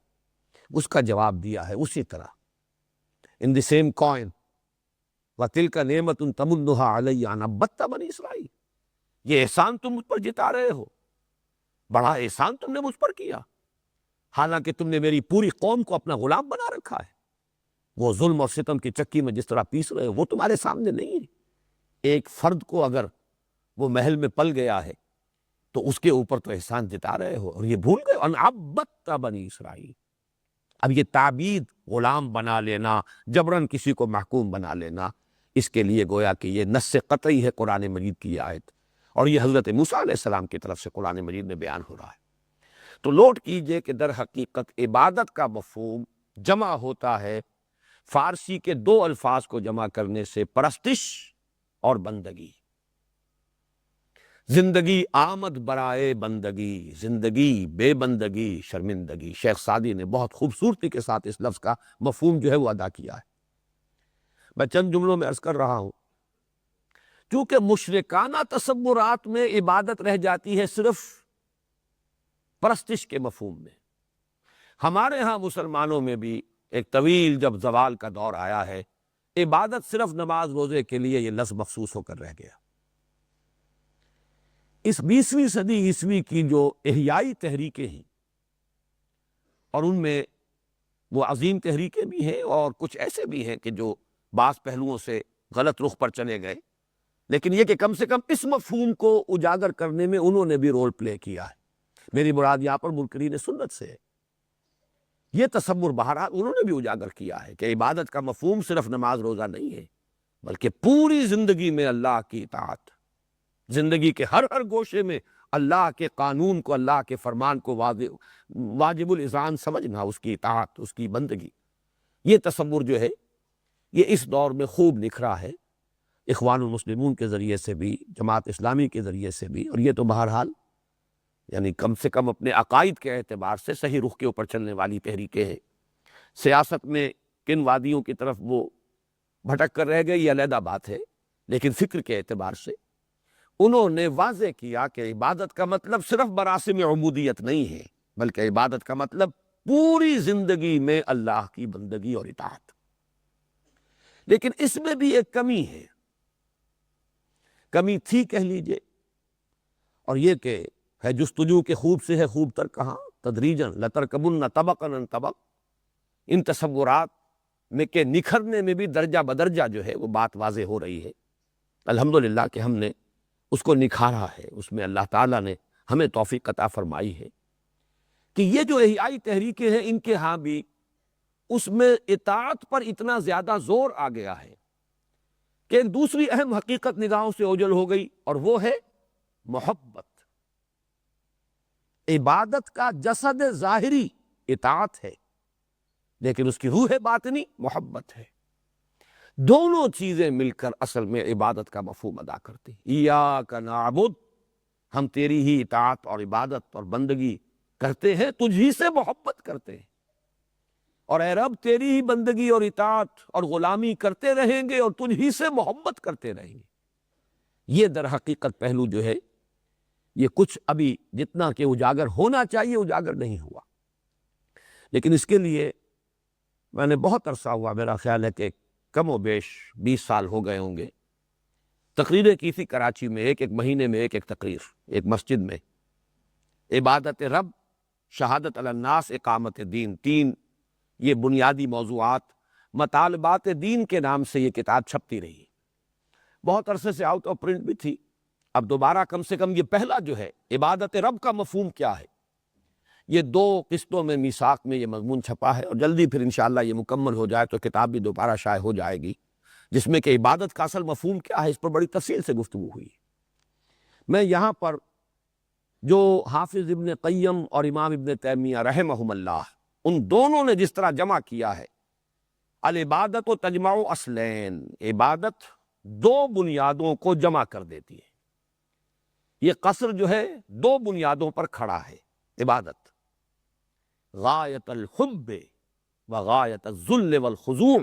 اس کا جواب دیا ہے اسی طرح، ان دی سیم کوائن، وَتِلْكَ نِعْمَةٌ تَمُنُّهَا عَلَيَّ أَنْ عَبَّدْتَ بَنِي اسرائیل، یہ احسان تم مجھ پر جتا رہے ہو، بڑا احسان تم نے مجھ پر کیا، حالانکہ تم نے میری پوری قوم کو اپنا غلام بنا رکھا ہے۔ وہ ظلم اور ستم کی چکی میں جس طرح پیس رہے ہو وہ تمہارے سامنے نہیں ہے۔ ایک فرد کو اگر وہ محل میں پل گیا ہے تو اس کے اوپر تو احسان جتا رہے ہو، اور یہ بھول گئے ان عبدت بنی اسرائیل۔ اب یہ تعبید، غلام بنا لینا، جبراً کسی کو محکوم بنا لینا، اس کے لیے گویا کہ یہ نص قطعی ہے قرآن مجید کی یہ آیت، اور یہ حضرت موسیٰ علیہ السلام کی طرف سے قرآن مجید میں بیان ہو رہا ہے۔ تو نوٹ کیجئے کہ در حقیقت عبادت کا مفہوم جمع ہوتا ہے فارسی کے دو الفاظ کو جمع کرنے سے، پرستش اور بندگی۔ زندگی آمد برائے بندگی، زندگی بے بندگی شرمندگی۔ شیخ سعدی نے بہت خوبصورتی کے ساتھ اس لفظ کا مفہوم جو ہے وہ ادا کیا ہے۔ میں چند جملوں میں عرض کر رہا ہوں، چونکہ مشرکانہ تصورات میں عبادت رہ جاتی ہے صرف پرستش کے مفہوم میں، ہمارے ہاں مسلمانوں میں بھی ایک طویل جب زوال کا دور آیا ہے، عبادت صرف نماز روزے کے لیے یہ لفظ مخصوص ہو کر رہ گیا۔ اس 20ویں صدی عیسوی کی جو احیائی تحریکیں ہیں، اور ان میں وہ عظیم تحریکیں بھی ہیں اور کچھ ایسے بھی ہیں کہ جو بعض پہلوؤں سے غلط رخ پر چلے گئے، لیکن یہ کہ کم سے کم اس مفہوم کو اجاگر کرنے میں انہوں نے بھی رول پلے کیا ہے۔ میری مراد یہاں پر منکرین سنت سے ہے۔ یہ تصور بہرحال انہوں نے بھی اجاگر کیا ہے کہ عبادت کا مفہوم صرف نماز روزہ نہیں ہے، بلکہ پوری زندگی میں اللہ کی اطاعت، زندگی کے ہر گوشے میں اللہ کے قانون کو، اللہ کے فرمان کو واجب الاذعان سمجھنا، اس کی اطاعت، اس کی بندگی۔ یہ تصور جو ہے یہ اس دور میں خوب نکھرا ہے، اخوان المسلمون کے ذریعے سے بھی، جماعت اسلامی کے ذریعے سے بھی، اور یہ تو بہرحال یعنی کم سے کم اپنے عقائد کے اعتبار سے صحیح رخ کے اوپر چلنے والی تحریکیں ہیں۔ سیاست میں کن وادیوں کی طرف وہ بھٹک کر رہ گئے یہ علیحدہ بات ہے، لیکن فکر کے اعتبار سے انہوں نے واضح کیا کہ عبادت کا مطلب صرف مراسم عبودیت نہیں ہے، بلکہ عبادت کا مطلب پوری زندگی میں اللہ کی بندگی اور اطاعت۔ لیکن اس میں بھی ایک کمی ہے، کمی تھی کہہ لیجئے، اور یہ کہ ہے جستجو کے خوب سے ہے خوب تر کہاں، تدریجاً لترکبن طبقا عن طبق۔ ان تصورات میں کے نکھرنے میں بھی درجہ بدرجہ جو ہے وہ بات واضح ہو رہی ہے۔ الحمدللہ کہ ہم نے اس کو نکھارا ہے، اس میں اللہ تعالیٰ نے ہمیں توفیق عطا فرمائی ہے کہ یہ جو احیائی تحریکیں ہیں ان کے ہاں بھی اس میں اطاعت پر اتنا زیادہ زور آ گیا ہے کہ ایک دوسری اہم حقیقت نگاہوں سے اوجھل ہو گئی، اور وہ ہے محبت۔ عبادت کا جسد ظاہری اطاعت ہے، لیکن اس کی روح باطنی محبت ہے۔ دونوں چیزیں مل کر اصل میں عبادت کا مفہوم ادا کرتی ہیں۔ ایاک نعبد، ہم تیری ہی اطاعت اور عبادت اور بندگی کرتے ہیں، تجھ ہی سے محبت کرتے ہیں، اور اے رب تیری ہی بندگی اور اطاعت اور غلامی کرتے رہیں گے اور تجھ ہی سے محبت کرتے رہیں گے۔ یہ در حقیقت پہلو جو ہے یہ کچھ ابھی جتنا کہ اجاگر ہونا چاہیے اجاگر نہیں ہوا، لیکن اس کے لیے میں نے بہت عرصہ ہوا، میرا خیال ہے کہ کم و بیش 20 سال ہو گئے ہوں گے، تقریریں کی تھی کراچی میں، ایک مہینے میں ایک تقریر، ایک مسجد میں، عبادت رب، شہادت علی الناس، اقامت دین، تین یہ بنیادی موضوعات، مطالبات دین کے نام سے یہ کتاب چھپتی رہی، بہت عرصے سے آؤٹ آف پرنٹ بھی تھی۔ اب دوبارہ کم سے کم یہ پہلا جو ہے عبادت رب کا مفہوم کیا ہے، یہ 2 قسطوں میں میثاق میں یہ مضمون چھپا ہے، اور جلدی پھر انشاءاللہ یہ مکمل ہو جائے تو کتاب بھی دوبارہ شائع ہو جائے گی، جس میں کہ عبادت کا اصل مفہوم کیا ہے اس پر بڑی تفصیل سے گفتگو ہوئی۔ میں یہاں پر جو حافظ ابن قیم اور امام ابن تیمیہ رحمہم اللہ، ان دونوں نے جس طرح جمع کیا ہے، العبادت و تجمع اصلین، عبادت 2 بنیادوں کو جمع کر دیتی ہے۔ یہ قصر جو ہے 2 بنیادوں پر کھڑا ہے، عبادت غایت الحب و غایت الذل والخضوع۔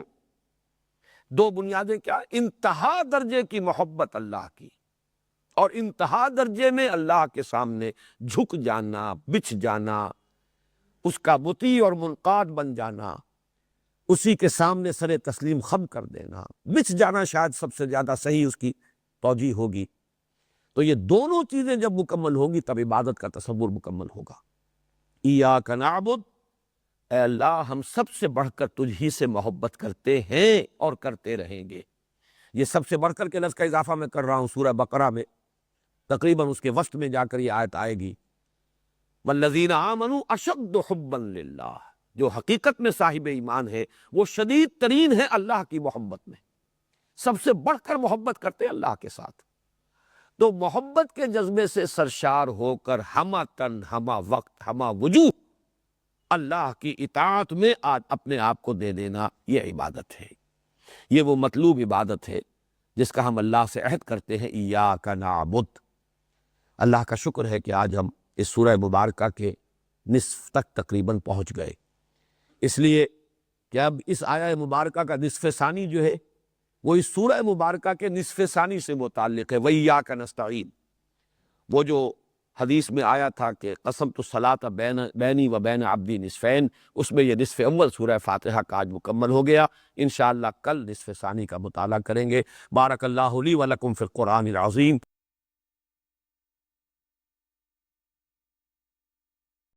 2 بنیادیں کیا؟ انتہا درجے کی محبت اللہ کی، اور انتہا درجے میں اللہ کے سامنے جھک جانا، بچھ جانا، اس کا مطیع اور منقاد بن جانا، اسی کے سامنے سر تسلیم خم کر دینا، بچھ جانا شاید سب سے زیادہ صحیح اس کی توجیہ ہوگی۔ تو یہ دونوں چیزیں جب مکمل ہوں گی تب عبادت کا تصور مکمل ہوگا۔ ایاک نعبد، اے اللہ ہم سب سے بڑھ کر تجھ ہی سے محبت کرتے ہیں اور کرتے رہیں گے۔ یہ سب سے بڑھ کر کے لفظ کا اضافہ میں کر رہا ہوں، سورہ بقرہ میں تقریباً اس کے وسط میں جا کر یہ آیت آئے گی، والذین آمنوا اشد حبا للہ، جو حقیقت میں صاحب ایمان ہے وہ شدید ترین ہے اللہ کی محبت میں، سب سے بڑھ کر محبت کرتے ہیں اللہ کے ساتھ۔ تو محبت کے جذبے سے سرشار ہو کر ہمہ تن، ہمہ وقت، ہمہ وجوہ اللہ کی اطاعت میں اپنے آپ کو دے دینا، یہ عبادت ہے، یہ وہ مطلوب عبادت ہے جس کا ہم اللہ سے عہد کرتے ہیں، ایاک نعبد۔ اللہ کا شکر ہے کہ آج ہم اس سورہ مبارکہ کے نصف تک تقریباً پہنچ گئے، اس لیے کہ اب اس آیہ مبارکہ کا نصف ثانی جو ہے وہ اس سورہ مبارکہ کے نصف ثانی سے متعلق ہے، وَإِيَّاكَ نَسْتَعِينُ۔ وہ جو حدیث میں آیا تھا کہ قسمت الصلاۃ بینی و بین عبدی نصفین، اس میں یہ نصف اول سورہ فاتحہ کا آج مکمل ہو گیا۔ انشاءاللہ کل نصف ثانی کا مطالعہ کریں گے۔ بارک اللہ لی و لکم فی القرآن العظیم۔